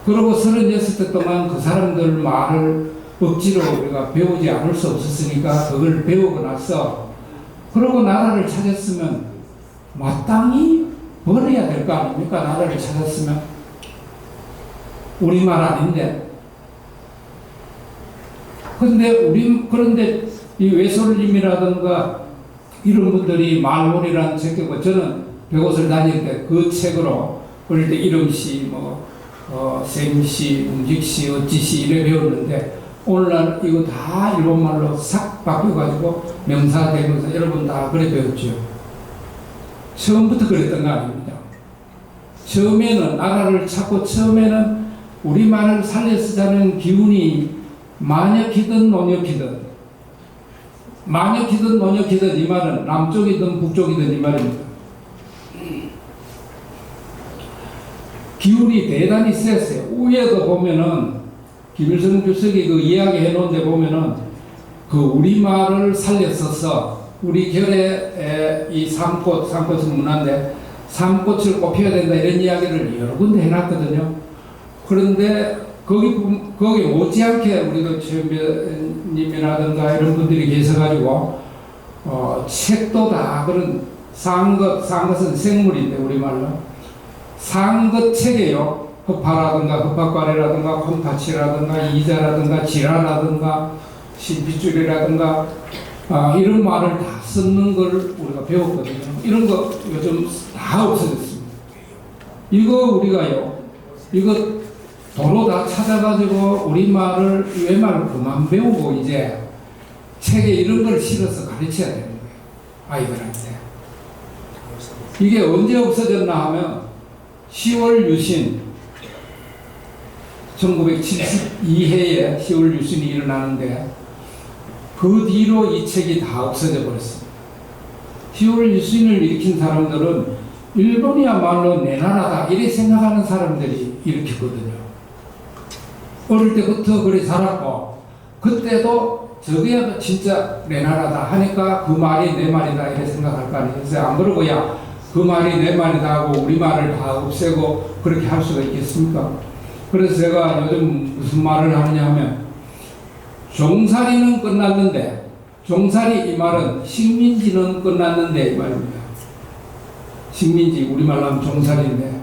Speaker 10: 그리고 36대 동안 그 사람들 말을 억지로 우리가 배우지 않을 수 없었으니까 그걸 배우고 나서 그러고 나라를 찾았으면 마땅히 버려야 될 거 아닙니까? 나라를 찾았으면 우리말 아닌데. 그런데 이 외솔님이라든가 이런 분들이 말몰이라는 책이고 저는 백옷을 다닐 때 그 책으로 어릴 때 이름시 셈시 움직시 어찌시 이래 배웠는데 오늘날 이거 다 일본말로 싹 바뀌어가지고 명사 대명사 여러분 다 그래 배웠죠. 처음부터 그랬던 거 아닙니다. 처음에는 나라를 찾고 처음에는 우리말을 살려 쓰자는 기운이 만역이든 논역이든 이 말은 남쪽이든 북쪽이든 이 말입니다. 기운이 대단히 셌어요. 위에도 보면은 김일성 주석이 그 이야기해 놓은 데 보면은 그 우리말을 살려 써서 우리 결에 이 삼꽃은 문화인데 삼꽃을 꼽혀야 된다 이런 이야기를 여러 군데 해놨거든요. 그런데 거기 못지않게 우리도 최연배님이라든가 이런 분들이 계셔가지고 책도 다 그런 상것은 생물인데 우리말로 상것 책이에요. 허파라든가 허파과래라든가 콩파치라든가 이자라든가 지라라든가 신비줄이라든가 이런 말을 다 쓰는 걸 우리가 배웠거든요. 이런 거 요즘 다 없어졌습니다. 이거 우리가요. 이거 도로 다 찾아가지고 우리말을 외말을 그만 배우고 이제 책에 이런 걸 실어서 가르쳐야 되는 거예요. 아이들한테. 이게 언제 없어졌나 하면 10월 유신 1972해에 10월 유신이 일어나는데 그 뒤로 이 책이 다 없어져 버렸습니다. 10월 유신을 일으킨 사람들은 일본이야말로 내 나라다 이렇게 생각하는 사람들이 일으켰거든요. 어릴 때부터 그래 자랐고 그때도 저게 진짜 내 나라다 하니까 그 말이 내 말이다 이렇게 생각할 거 아니겠어요? 안 그러고 그 말이 내 말이다 하고 우리 말을 다 없애고 그렇게 할 수가 있겠습니까? 그래서 제가 요즘 무슨 말을 하느냐 하면 종살이는 끝났는데 종살이 이 말은 식민지는 끝났는데 이 말입니다. 식민지, 우리말로 하면 종살이인데,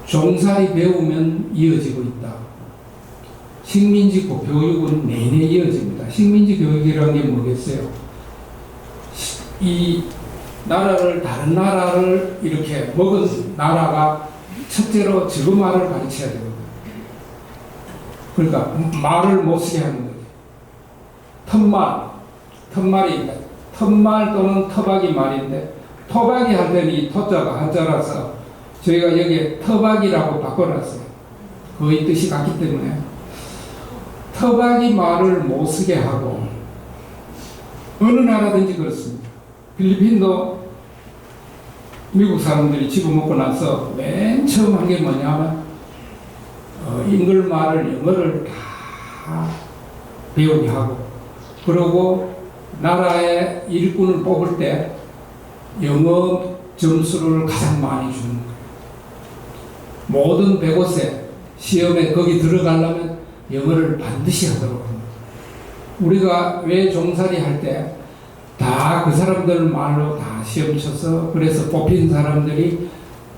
Speaker 10: 종살이 배우면 이어지고 있다. 식민지 교육은 내내 이어집니다. 식민지 교육이라는 게 뭐겠어요? 이 나라를, 다른 나라를 이렇게 먹은 나라가 첫째로 저그 말을 가르쳐야 되거든요. 그러니까 말을 못 쓰게 하는 거예요. 텄말이 텄말 또는 터박이 말인데, 토박이 할 때는 이 토자가 한자라서 저희가 여기에 터박이라고 바꿔놨어요. 거의 뜻이 같기 때문에. 터박이 말을 못 쓰게 하고, 어느 나라든지 그렇습니다. 필리핀도 미국 사람들이 집어먹고 나서 맨 처음 한 게 뭐냐면 잉글말을, 영어를 다 배우게 하고, 그리고 나라의 일꾼을 뽑을 때 영어 점수를 가장 많이 주는 거예요. 모든 105세 시험에 거기 들어가려면 영어를 반드시 하도록 합니다. 우리가 왜 종살이 할 때 다 그 사람들 말로 다 시험 쳐서, 그래서 뽑힌 사람들이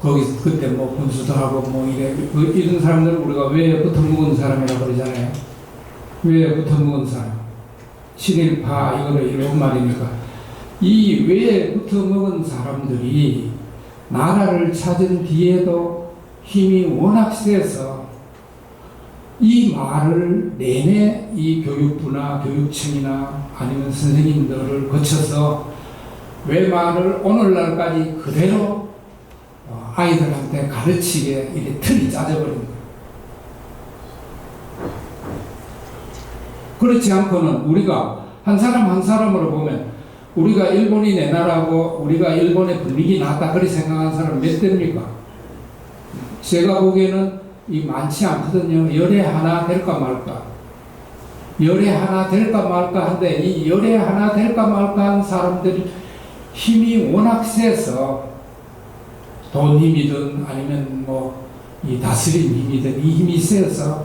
Speaker 10: 거기서 그때 뭐 분수도 하고 뭐 이런 사람들은 우리가 왜 붙어먹은 사람이라고 그러잖아요. 왜 붙어먹은 사람? 친일파 이거를 이런 말이니까, 이 왜 붙어먹은 사람들이 나라를 찾은 뒤에도 힘이 워낙 세서 이 말을 내내 이 교육부나 교육청이나 아니면 선생님들을 거쳐서 왜 말을 오늘날까지 그대로 아이들한테 가르치게 이렇게 틀이 짜져버린 거예요. 그렇지 않고는 우리가 한 사람 한 사람으로 보면, 우리가 일본이 내 나라고 우리가 일본의 분위기 낫다 그렇게 생각하는 사람 몇 대입니까? 제가 보기에는 이 많지 않거든요. 열에 하나 될까 말까. 열에 하나 될까 말까 한데, 이 열에 하나 될까 말까 한 사람들이 힘이 워낙 세서, 돈 힘이든 아니면 뭐 이 다스림 힘이든 이 힘이 세서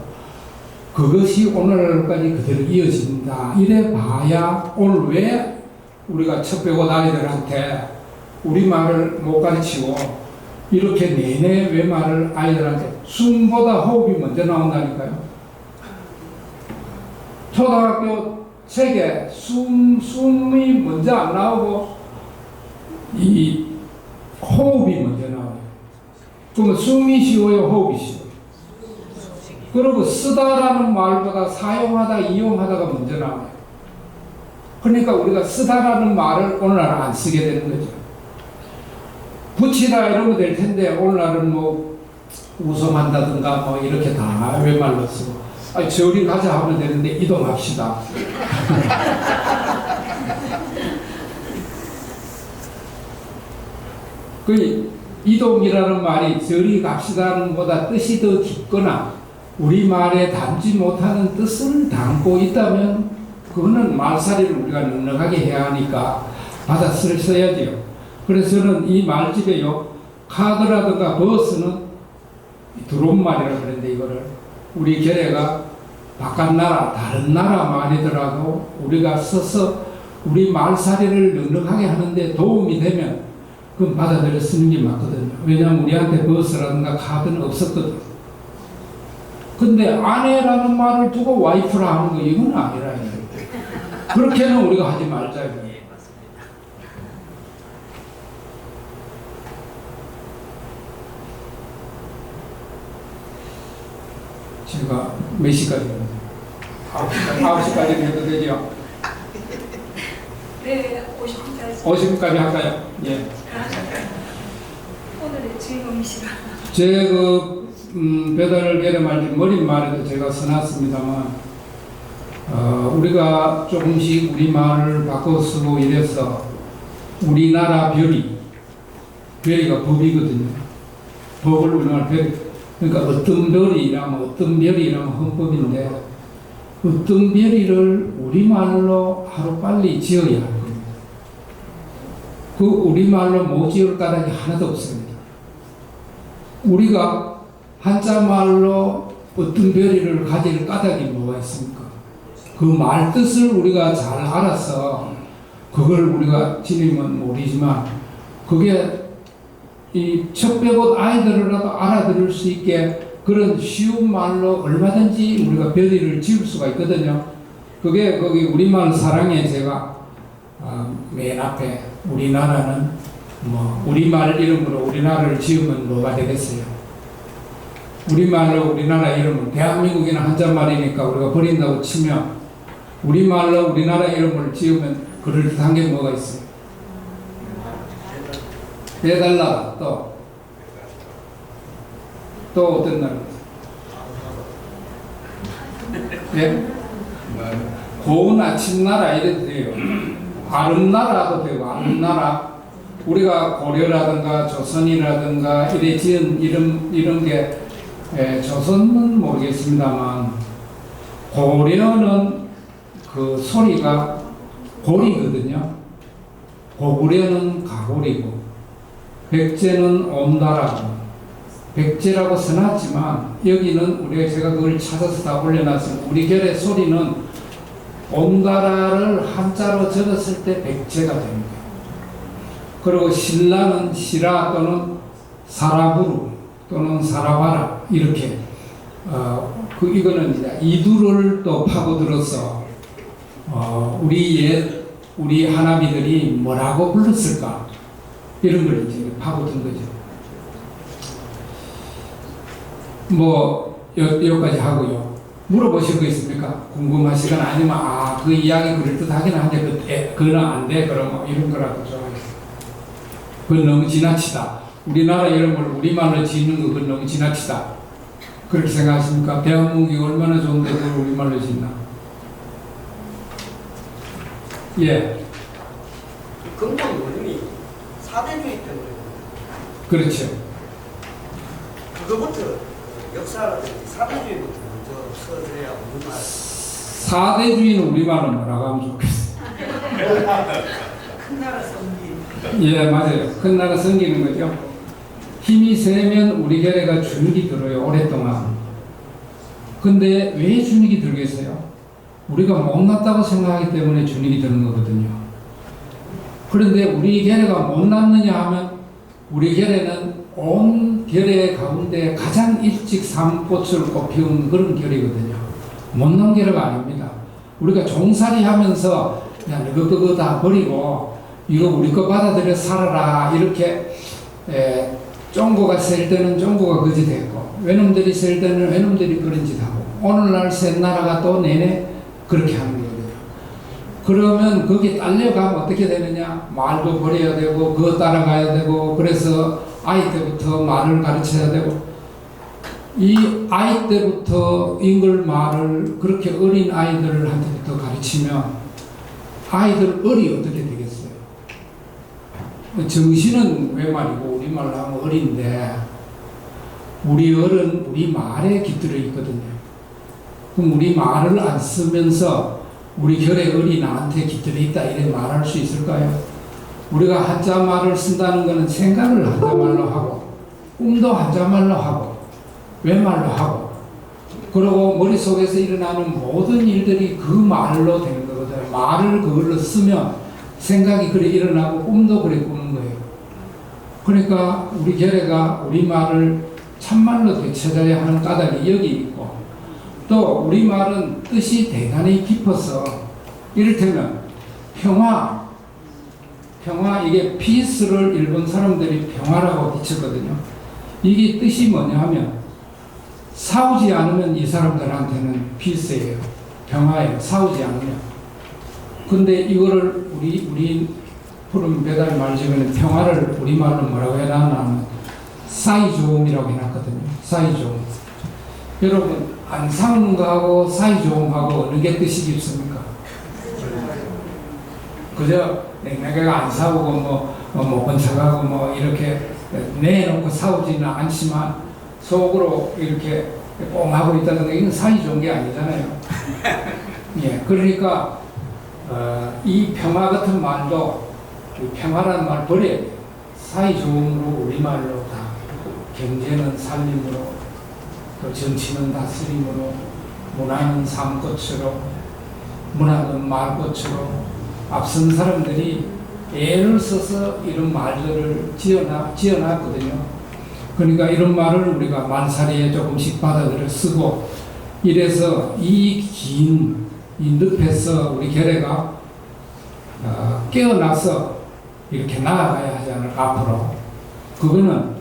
Speaker 10: 그것이 오늘날까지 그대로 이어진다. 이래 봐야 오늘 왜 우리가 척배고 아이들한테 우리말을 못 가르치고 이렇게 내내 외말을 아이들한테 숨보다 호흡이 먼저 나온다니까요. 초등학교 책에 숨이 먼저 안 나오고 이 호흡이 먼저 나와요. 그러면 숨이 쉬워요, 호흡이 쉬워요? 그리고 쓰다라는 말보다 사용하다, 이용하다가 먼저 나와요. 그러니까 우리가 쓰다라는 말을 오늘날 안 쓰게 되는 거죠. 붙이다 이러면 될 텐데 오늘날은 뭐 우성한다든가 뭐 이렇게 다 외말로 쓰고, 아니 저리 가자 하면 되는데 이동합시다. 그 이동이라는 말이 저리 갑시다는 보다 뜻이 더 깊거나 우리말에 담지 못하는 뜻을 담고 있다면 그거는 말살이를 우리가 넉넉하게 해야 하니까 받아쓰셔야죠. 그래서 저는 이 말집에요, 카드라든가 버스는 드론말이라고 그러는데, 이거를 우리 결례가 바깥 나라, 다른 나라 말이더라도 우리가 써서 우리 말살이를 넉넉하게 하는데 도움이 되면 그건 받아들여 쓰는 게 맞거든요. 왜냐하면 우리한테 버스라든가 카드는 없었거든. 근데 아내라는 말을 두고 와이프라 하는 거 이건 아니라. 그렇게는 우리가 하지 말자. 제가 몇 시까지? 9시까지 해도 되죠?
Speaker 1: 네, 50분까지.
Speaker 10: 50분까지 할까요? 예.
Speaker 1: 오늘의 주인공이시라.
Speaker 10: 제 배달 계량말 머릿말에도 제가 써놨습니다만, 우리가 조금씩 우리말을 바꿔 쓰고 이래서 우리나라 별이가 법이거든요. 법을 우리말 별, 그러니까 어떤 별이라면 어떤 별이라면 헌법인데, 어떤 별이를 우리말로 하루빨리 지어야 할 겁니다. 그 우리말로 못 지을 까닭이 하나도 없습니다. 우리가 한자말로 어떤 별이를 가질 까닭이 뭐가 있습니까? 그 말 뜻을 우리가 잘 알아서 그걸 우리가 지니면 모르지만 그게 이 척배봇 아이들이라도 알아들을 수 있게 그런 쉬운 말로 얼마든지 우리가 별이를 지을 수가 있거든요. 그게 거기 우리말 사랑에 제가 맨 앞에 우리나라는 뭐 우리말 이름으로 우리나라를 지으면 뭐가 되겠어요? 우리말로 우리나라 이름은 대한민국이나 한자말이니까 우리가 버린다고 치면 우리말로 우리나라 이름을 지으면 그럴듯한 게 뭐가 있어요? 배달나라 또 어떤 나라? 네? 고운 아침나라 이래도 돼요. 아름나라도 되고 아름나라. 우리가 고려라든가 조선이라든가 이래 지은 이런 게 조선은 모르겠습니다만 고려는 그 소리가 고리거든요. 고구려는 가고리고 백제는 온다라고 백제라고 써놨지만 여기는 제가 그걸 찾아서 다 올려놨습니다. 우리 결의 소리는 온다라를 한자로 적었을 때 백제가 됩니다. 그리고 신라는 시라 또는 사라부루 또는 사라바라 이렇게 이거는 이제 이두를 또 파고들어서 우리 하나비들이 뭐라고 불렀을까 이런 걸 이제 파고든 거죠. 뭐 여기까지 하고요. 물어보실 거 있습니까? 궁금하시거나 아니면 그 이야기 그럴듯하긴 한데 그건 안 돼. 그럼 뭐 이런 거라도 좋아하겠어요. 그건 너무 지나치다. 우리나라 이름을 우리말로 짓는 거 그건 너무 지나치다. 그렇게 생각하십니까? 대한민국이 얼마나 좋은데 그걸 우리말로 짓나? 예.
Speaker 11: 근본 원인이 사대주의 때문에.
Speaker 10: 그렇죠.
Speaker 11: 그거부터 역사라든지 사대주의부터 먼저 써줘야 우리말.
Speaker 10: 사대주의는 우리말로 뭐라고 하면 좋겠어.
Speaker 11: 큰 나라 성기.
Speaker 10: 예, 맞아요. 큰 나라 섬기는 거죠. 힘이 세면 우리 결의가 주눅이 들어요, 오랫동안. 근데 왜 주눅이 들겠어요? 우리가 못났다고 생각하기 때문에 주눅이 드는 거거든요. 그런데 우리 결의가 못났느냐 하면 우리 결의는 온 결의 가운데 가장 일찍 삶꽃을 꽃피운 그런 결의거든요. 못난 결의가 아닙니다. 우리가 종살이 하면서 야, 너거 그거 다 버리고 이거 우리 거 받아들여 살아라 이렇게 쫑고가 셀 때는 쫑고가 거지 됐고 외놈들이 셀 때는 외놈들이 그런 짓 하고 오늘날 센 나라가 또 내내 그렇게 하는 거거든요. 그러면 거기에 딸려가면 어떻게 되느냐? 말도 버려야 되고 그거 따라가야 되고 그래서 아이 때부터 말을 가르쳐야 되고 이 아이 때부터 인글 말을 그렇게 어린 아이들한테부터 가르치면 아이들 어리 어떻게 되겠어요? 정신은 외말이고 우리말로 하면 어린데 우리 어른 우리 말에 깃들어 있거든요. 그럼 우리 말을 안 쓰면서 우리 결의 어리 나한테 깃들어 있다 이렇게 말할 수 있을까요? 우리가 한자말을 쓴다는 것은 생각을 한자말로 하고 꿈도 한자말로 하고 외말로 하고 그리고 머릿속에서 일어나는 모든 일들이 그 말로 되는 거거든요. 말을 그걸로 쓰면 생각이 그래 일어나고 꿈도 그래 꾸는 거예요. 그러니까 우리 결의가 우리말을 참말로 되찾아야 하는 까닭이 여기 있고 또 우리말은 뜻이 대단히 깊어서 이를테면 평화 이게 피스를 일본 사람들이 평화라고 붙였거든요. 이게 뜻이 뭐냐 하면 싸우지 않으면 이 사람들한테는 피스예요. 평화예요. 싸우지 않으면. 근데 이거를 우리 푸른 배달 말 중에는 평화를 우리말로 뭐라고 해놨냐면 사이좋음이라고 해놨거든요. 사이좋음. 여러분 안 싸우는 거하고 사이좋음하고 어느 게 뜻이 깊습니까? 그저 내가 안 싸우고 못 번쩍하고 뭐 이렇게 내놓고 싸우지는 않지만 속으로 이렇게 뽕하고 있다는 게 이건 사이좋은 게 아니잖아요. 예, 그러니까 이 평화 같은 말도 평화라는 말 버려야 돼요. 사이좋음으로 우리말로 다 경제는 살림으로 또 정치는 다스림으로 문화는 삶꽃으로 문화는 말꽃으로 앞선 사람들이 애를 써서 이런 말들을 지어놨거든요. 그러니까 이런 말을 우리가 만사리에 조금씩 받아들여 쓰고 이래서 이 긴 이 늪에서 우리 결례가 깨어나서 이렇게 나아가야 하지 않을까 앞으로. 그거는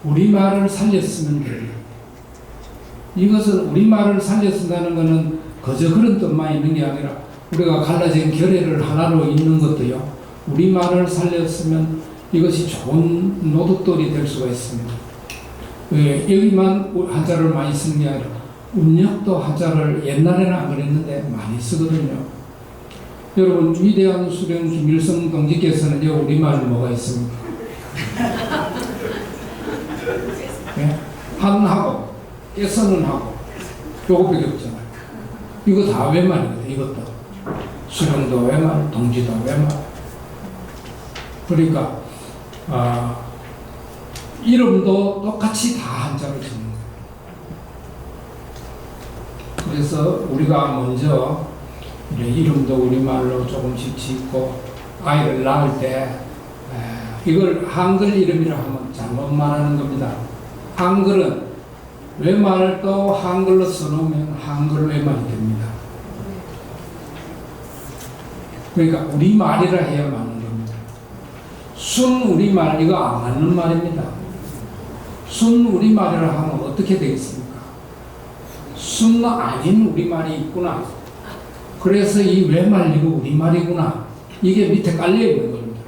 Speaker 10: 우리말을 살렸으면 돼요. 이것은 우리말을 살렸다는 것은 그저 그런 뜻만 있는 게 아니라 우리가 갈라진 결례를 하나로 잇는 것도요. 우리말을 살렸으면 이것이 좋은 노릇돌이 될 수가 있습니다. 여기만 한자를 많이 쓰는 게 아니라 음력도 한자를 옛날에는 안 그랬는데 많이 쓰거든요. 여러분 위대한 수령 김일성 동지께서는 우리말 뭐가 있습니까? 네? 한하고 깨서는 하고 요거밖에 없잖아요. 이거 다 외말이거든요. 이것도 수령도 외말, 동지도 외말. 그러니까 이름도 똑같이 다 한자를 짓는 거예요. 그래서 우리가 먼저 이름도 우리말로 조금씩 짓고 아이를 낳을 때 이걸 한글 이름이라 하면 잘못 말하는 겁니다. 한글은 외말도 한글로 써놓으면 한글 외말이 됩니다. 그러니까 우리말이라 해야 맞는 겁니다. 순 우리말 이거 안 맞는 말입니다. 순 우리말이라 하면 어떻게 되겠습니까? 순 아닌 우리말이 있구나. 그래서 이 외말이고 우리말이구나. 이게 밑에 깔려있는 겁니다.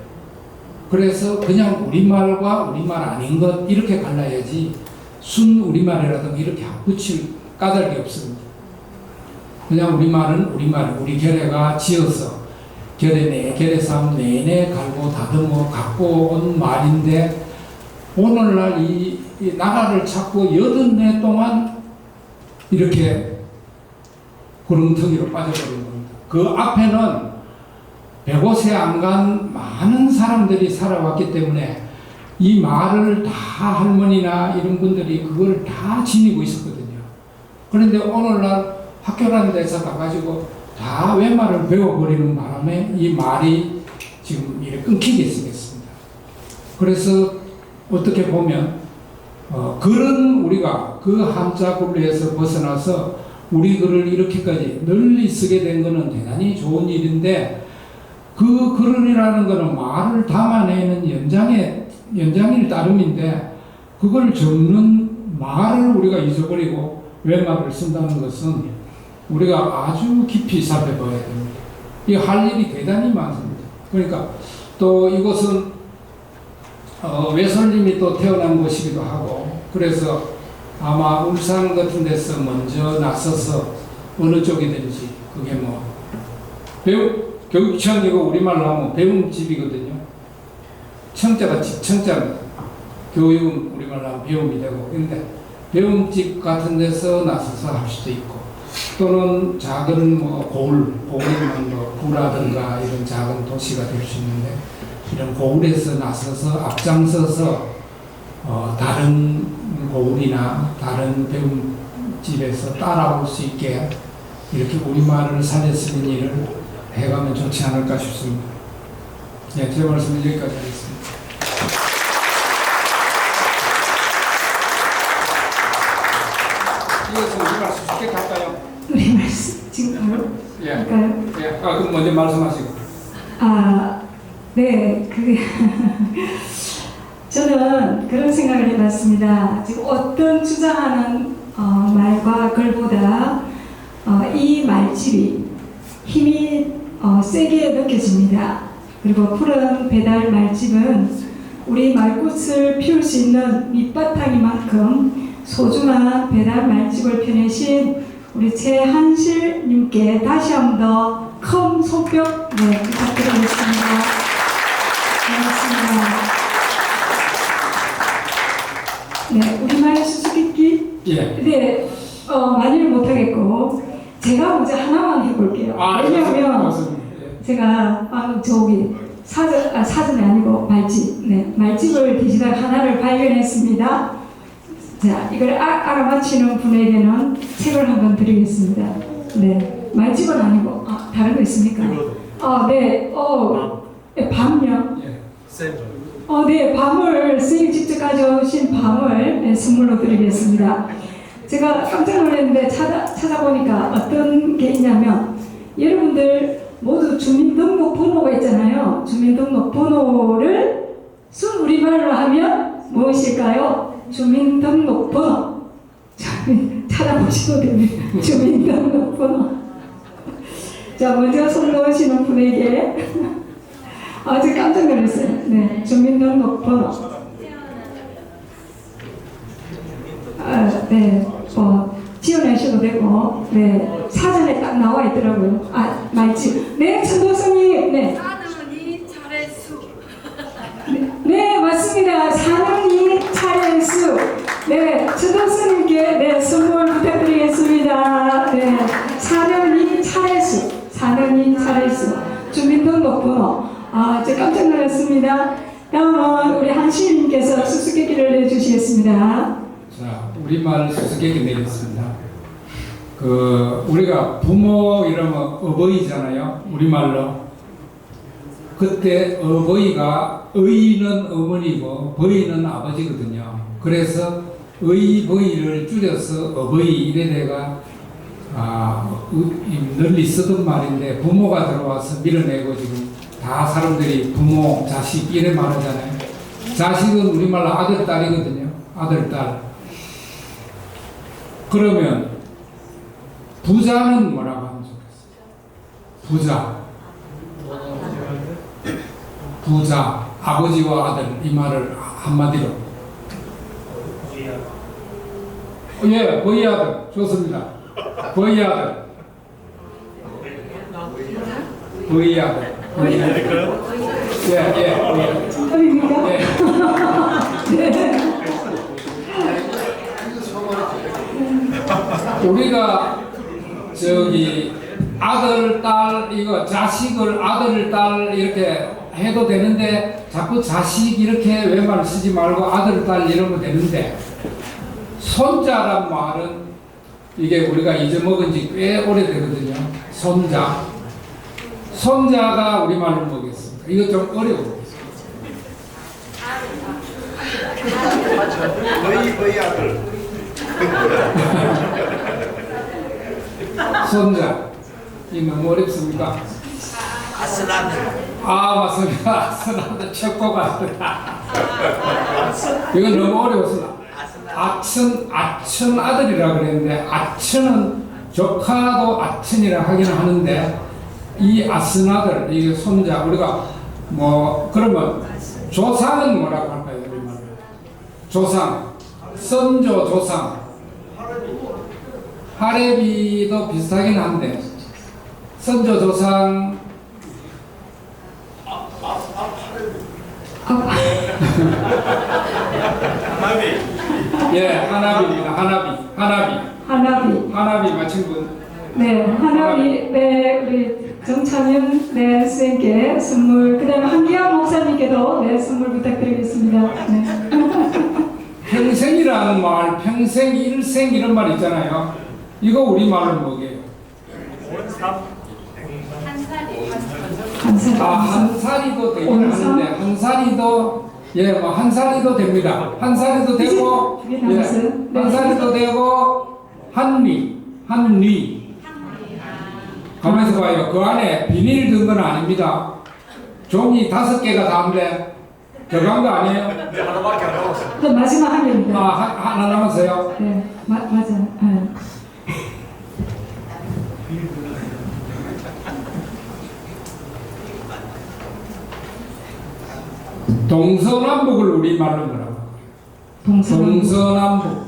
Speaker 10: 그래서 그냥 우리말과 우리말 아닌 것 이렇게 갈라야지 순 우리말이라든가 이렇게 붙일 까닭이 없습니다. 그냥 우리말은 우리말, 우리 결례가 지어서 결례 결례삼 내내 갈고 다듬어 갖고 온 말인데 오늘날 이 나라를 찾고 80년 동안 이렇게 구렁텅이로 빠져버린 겁니다. 그 앞에는 105세 안 간 많은 사람들이 살아왔기 때문에 이 말을 다 할머니나 이런 분들이 그걸 다 지니고 있었거든요. 그런데 오늘날 학교라는 데서 가가지고 다 외말을 배워버리는 바람에 이 말이 지금 이렇게 끊기게 생겼습니다. 그래서 어떻게 보면 글은 우리가 그 한자 굴레에서 벗어나서 우리 글을 이렇게까지 널리 쓰게 된 것은 대단히 좋은 일인데 그 글이라는 것은 말을 담아내는 연장일 따름인데 그걸 적는 말을 우리가 잊어버리고 외말을 쓴다는 것은 우리가 아주 깊이 살펴봐야 됩니다. 이 할 일이 대단히 많습니다. 그러니까 또 이것은 외솔님이 또 태어난 곳이기도 하고 그래서 아마 울산 같은 데서 먼저 나서서 어느 쪽이든지 그게 뭐 교육청이고 우리말로 하면 배움집이거든요. 청자가 청자는 교육은 우리말로 하면 배움이 되고 그런데 배움집 같은 데서 나서서 할 수도 있고 또는 작은 뭐 고을이면 뭐 구라든가 이런 작은 도시가 될 수 있는데 이런 고을에서 나서서 앞장서서 다른 고을이나 다른 배움집에서 따라올 수 있게 이렇게 우리말을 살려쓰는 일을 해가면 좋지 않을까 싶습니다. 네, 제 말씀은 여기까지 하겠습니다. 이것은 우리 말씀 쉽게 갈까요?
Speaker 1: 우리 말씀 지금 바로
Speaker 10: 예.
Speaker 1: 할까요?
Speaker 10: 예. 그럼 먼저 말씀하시고.
Speaker 1: 네, 그게 저는 그런 생각을 해봤습니다. 지금 어떤 주장하는 말과 글보다 이 말집이 힘이 세게 느껴집니다. 그리고 푸른 배달 말집은 우리 말꽃을 피울 수 있는 밑바탕이만큼 소중한 배달 말집을 펴내신 우리 최한실님께 다시 한 번 더 큰 손뼉 부탁드리겠습니다. 고맙습니다. 네, 우리말 수수께끼?
Speaker 10: 예.
Speaker 1: 네, 많이는 못하겠고 제가 먼저 하나만 해볼게요. 왜냐하면 제가 사전이 아니고 말집, 네, 말집을 디지털 하나를 발견했습니다. 자, 이걸 알아맞히는 분에게는 책을 한번 드리겠습니다. 네, 말집은 아니고 다른 거 있습니까? 네, 밤요?
Speaker 10: 예.
Speaker 1: 네, 밤을 선생님 직접 가져오신 밤을 네, 선물로 드리겠습니다. 제가 깜짝 놀랐는데 찾아보니까 어떤 게 있냐면 여러분들 모두 주민등록번호가 있잖아요. 주민등록번호를 순우리말로 하면 무엇일까요? 주민등록번호. 찾아보시면 됩니다. 주민등록번호. 자, 먼저 손 넣으시는 분에게 아주 깜짝 놀랐어요. 네, 주민등록번호. 네, 지원하셔도 되고, 네, 사전에 딱 나와 있더라고요. 맞지? 네, 천도선님, 네.
Speaker 12: 사는이 차례수.
Speaker 1: 네, 맞습니다. 사는이 차례수. 네, 천도선님께 네, 선물 부탁드리겠습니다. 네, 사는이 차례수. 사는이 차례수. 주민등록번호. 저 깜짝 놀랐습니다. 다음은 우리 한시님께서 수수께끼를 내주시겠습니다.
Speaker 10: 자, 우리말 수수께끼 내겠습니다. 우리가 부모 이러면 어버이잖아요. 우리말로. 그때 어버이가 의는 어머니고 버이는 아버지거든요. 그래서 의버이를 줄여서 어버이 이래대가 널리 쓰던 말인데 부모가 들어와서 밀어내고 지금 다 사람들이 부모, 자식 이래 말하잖아요. 자식은 우리말로 아들, 딸이거든요. 아들, 딸. 그러면 부자는 뭐라고 하면 좋겠어요? 부자, 아버지와 아들 이 말을 한마디로. 예, 버이 아들 좋습니다. 버이 아들. 버이 아들. 예.
Speaker 1: 정답입니까?
Speaker 10: 예.
Speaker 1: 네.
Speaker 10: 우리가 아들, 딸 이거 자식을 아들, 딸 이렇게 해도 되는데 자꾸 자식 이렇게 외말 쓰지 말고 아들, 딸 이러면 되는데 손자란 말은 이게 우리가 잊어먹은 지 꽤 오래되거든요. 손자가 우리말로 뭐겠습니까? 이거 좀 어려워요.
Speaker 11: 거의 아들.
Speaker 10: 손자. 이거 너무 어렵습니까? 맞습니다. 아스나드 척고가 이건 너무 어려웠습니다. 아천 아들이라 그랬는데 아천은 조카도 아천이라 하긴 하는데 이 아스나들 이게 손자 우리가 그러면 조상은 뭐라고 할까요? 우리말로 조상 선조 조상 하레비도 비슷하긴 한데 선조 조상 예, 하나비입니다. 하나비 맞힌 분.
Speaker 1: 네, 하나비, 네, 우리 정찬윤, 네, 선생님께 선물, 그 다음에 한기환 목사님께도, 네, 선물 부탁드리겠습니다. 네.
Speaker 10: 평생이라는 말, 평생, 일생 이런 말 있잖아요. 이거 우리말로 뭐게요? 한 살이도 되긴 하는데, 한 살이도, 한 살이도 됩니다. 한 살이도 되고, 한 살이도 되고, 한리. 가만있어 봐요. 그 안에 비닐 든 건 아닙니다. 종이 5개가 다인데, 들어간 거 아니에요?
Speaker 11: 네, 하나밖에 안 남았어요.
Speaker 1: 또 마지막 한 개입니다.
Speaker 10: 하나 남았어요?
Speaker 1: 네, 맞아요. 네.
Speaker 10: 동서남북을 우리말로 뭐라고? 동서남북.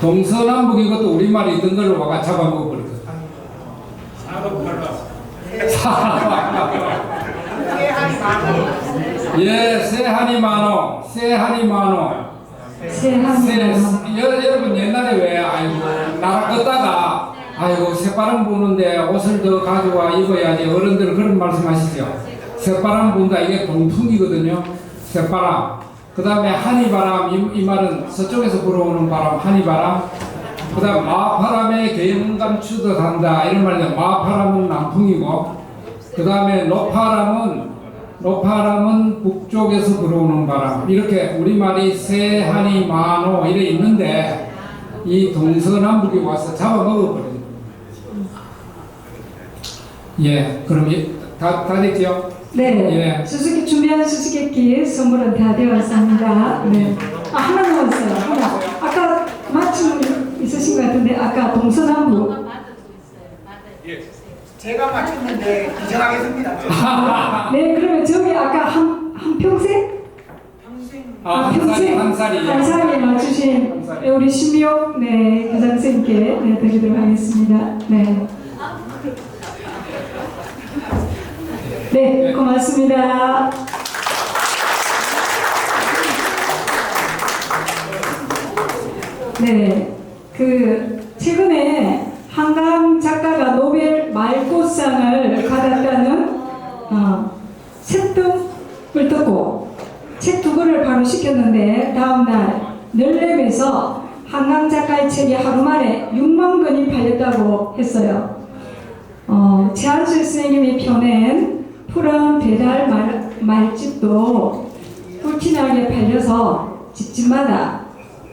Speaker 10: 동서남북 이것도 우리말이 있던 걸로 와가 잡아먹어버리거든. 예, 새하니 많어. 여러분 옛날에 왜 나라 걷다가 새바람 부는데 옷을 더 가져와 입어야지 어른들은 그런 말씀하시죠. 새바람 분다 이게 동풍이거든요. 새바람. 그 다음에 한이바람 이 말은 서쪽에서 불어오는 바람 한이바람. 그다음 마파람에 계문감추도 단다 이런 말이죠. 마파람은 남풍이고 그다음에 노파람은 북쪽에서 들어오는 바람. 이렇게 우리말이 세한이 만호 이래 있는데 이 동서남북이 와서 잡아먹어버려요. 예, 그럼 다 됐죠?
Speaker 1: 네,
Speaker 10: 예.
Speaker 1: 준비한 수수께끼 선물은 다 되었습니다. 네. 하나 남았어요. 하나. 아까 맞춤 있으신 것 같은데 아까 동서남북.
Speaker 11: 제가 맞췄는데 기정하겠습니다.
Speaker 1: 네, 그러면 저기 아까 한 평생?
Speaker 10: 한 살이
Speaker 1: 맞추신 우리 신미옥 교장 선생님께 드리도록 하겠습니다. 네, 고맙습니다. 네, 최근에 한강 작가가 노벨 말꽃상을 받았다는 책등을 듣고 책 2권을 바로 시켰는데 다음날 널랩에서 한강 작가의 책이 하루 만에 6만 권이 팔렸다고 했어요. 최한술 선생님이 펴낸 푸른 배달 말집도 꿀티나게 팔려서 집집마다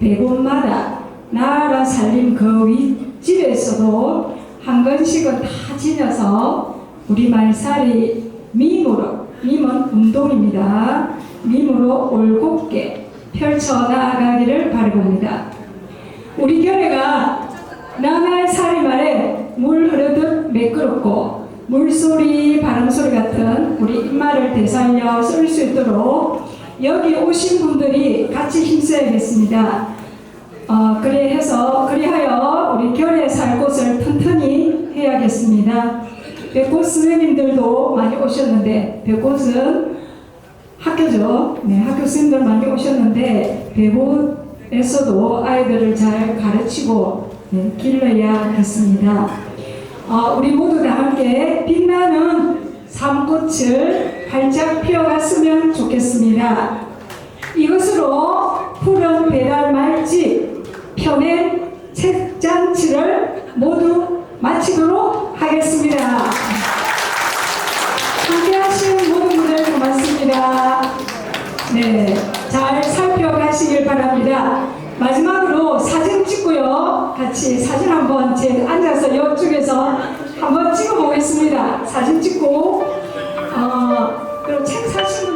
Speaker 1: 100원마다 나라 살림 그 윗집에서도 한 권씩은 다 지녀서 우리말살이 밈은 운동입니다. 밈으로 올곧게 펼쳐나가기를 바라봅니다. 우리 교회가 나날살이말에 물 흐르듯 매끄럽고 물소리 바람소리 같은 우리 입말을 되살려 쓸 수 있도록 여기 오신 분들이 같이 힘써야겠습니다. 그리하여 우리 교회에 살 곳을 튼튼히 해야겠습니다. 백꽃 선생님들도 많이 오셨는데 백꽃은 학교죠. 학교 선생님들 많이 오셨는데 백꽃에서도 아이들을 잘 가르치고 길러야겠습니다. 우리 모두 다 함께 빛나는 삶꽃을 활짝 피워갔으면 좋겠습니다. 이것으로 푸른 배달 말집 펴낸 책잔치를 모두 마치도록 하겠습니다. 함께 하신 모든 분들 고맙습니다. 네, 잘 살펴가시길 바랍니다. 마지막으로 사진 찍고요. 같이 사진 한번 앉아서 옆쪽에서 한번 찍어보겠습니다. 사진 찍고 그리고 책 사신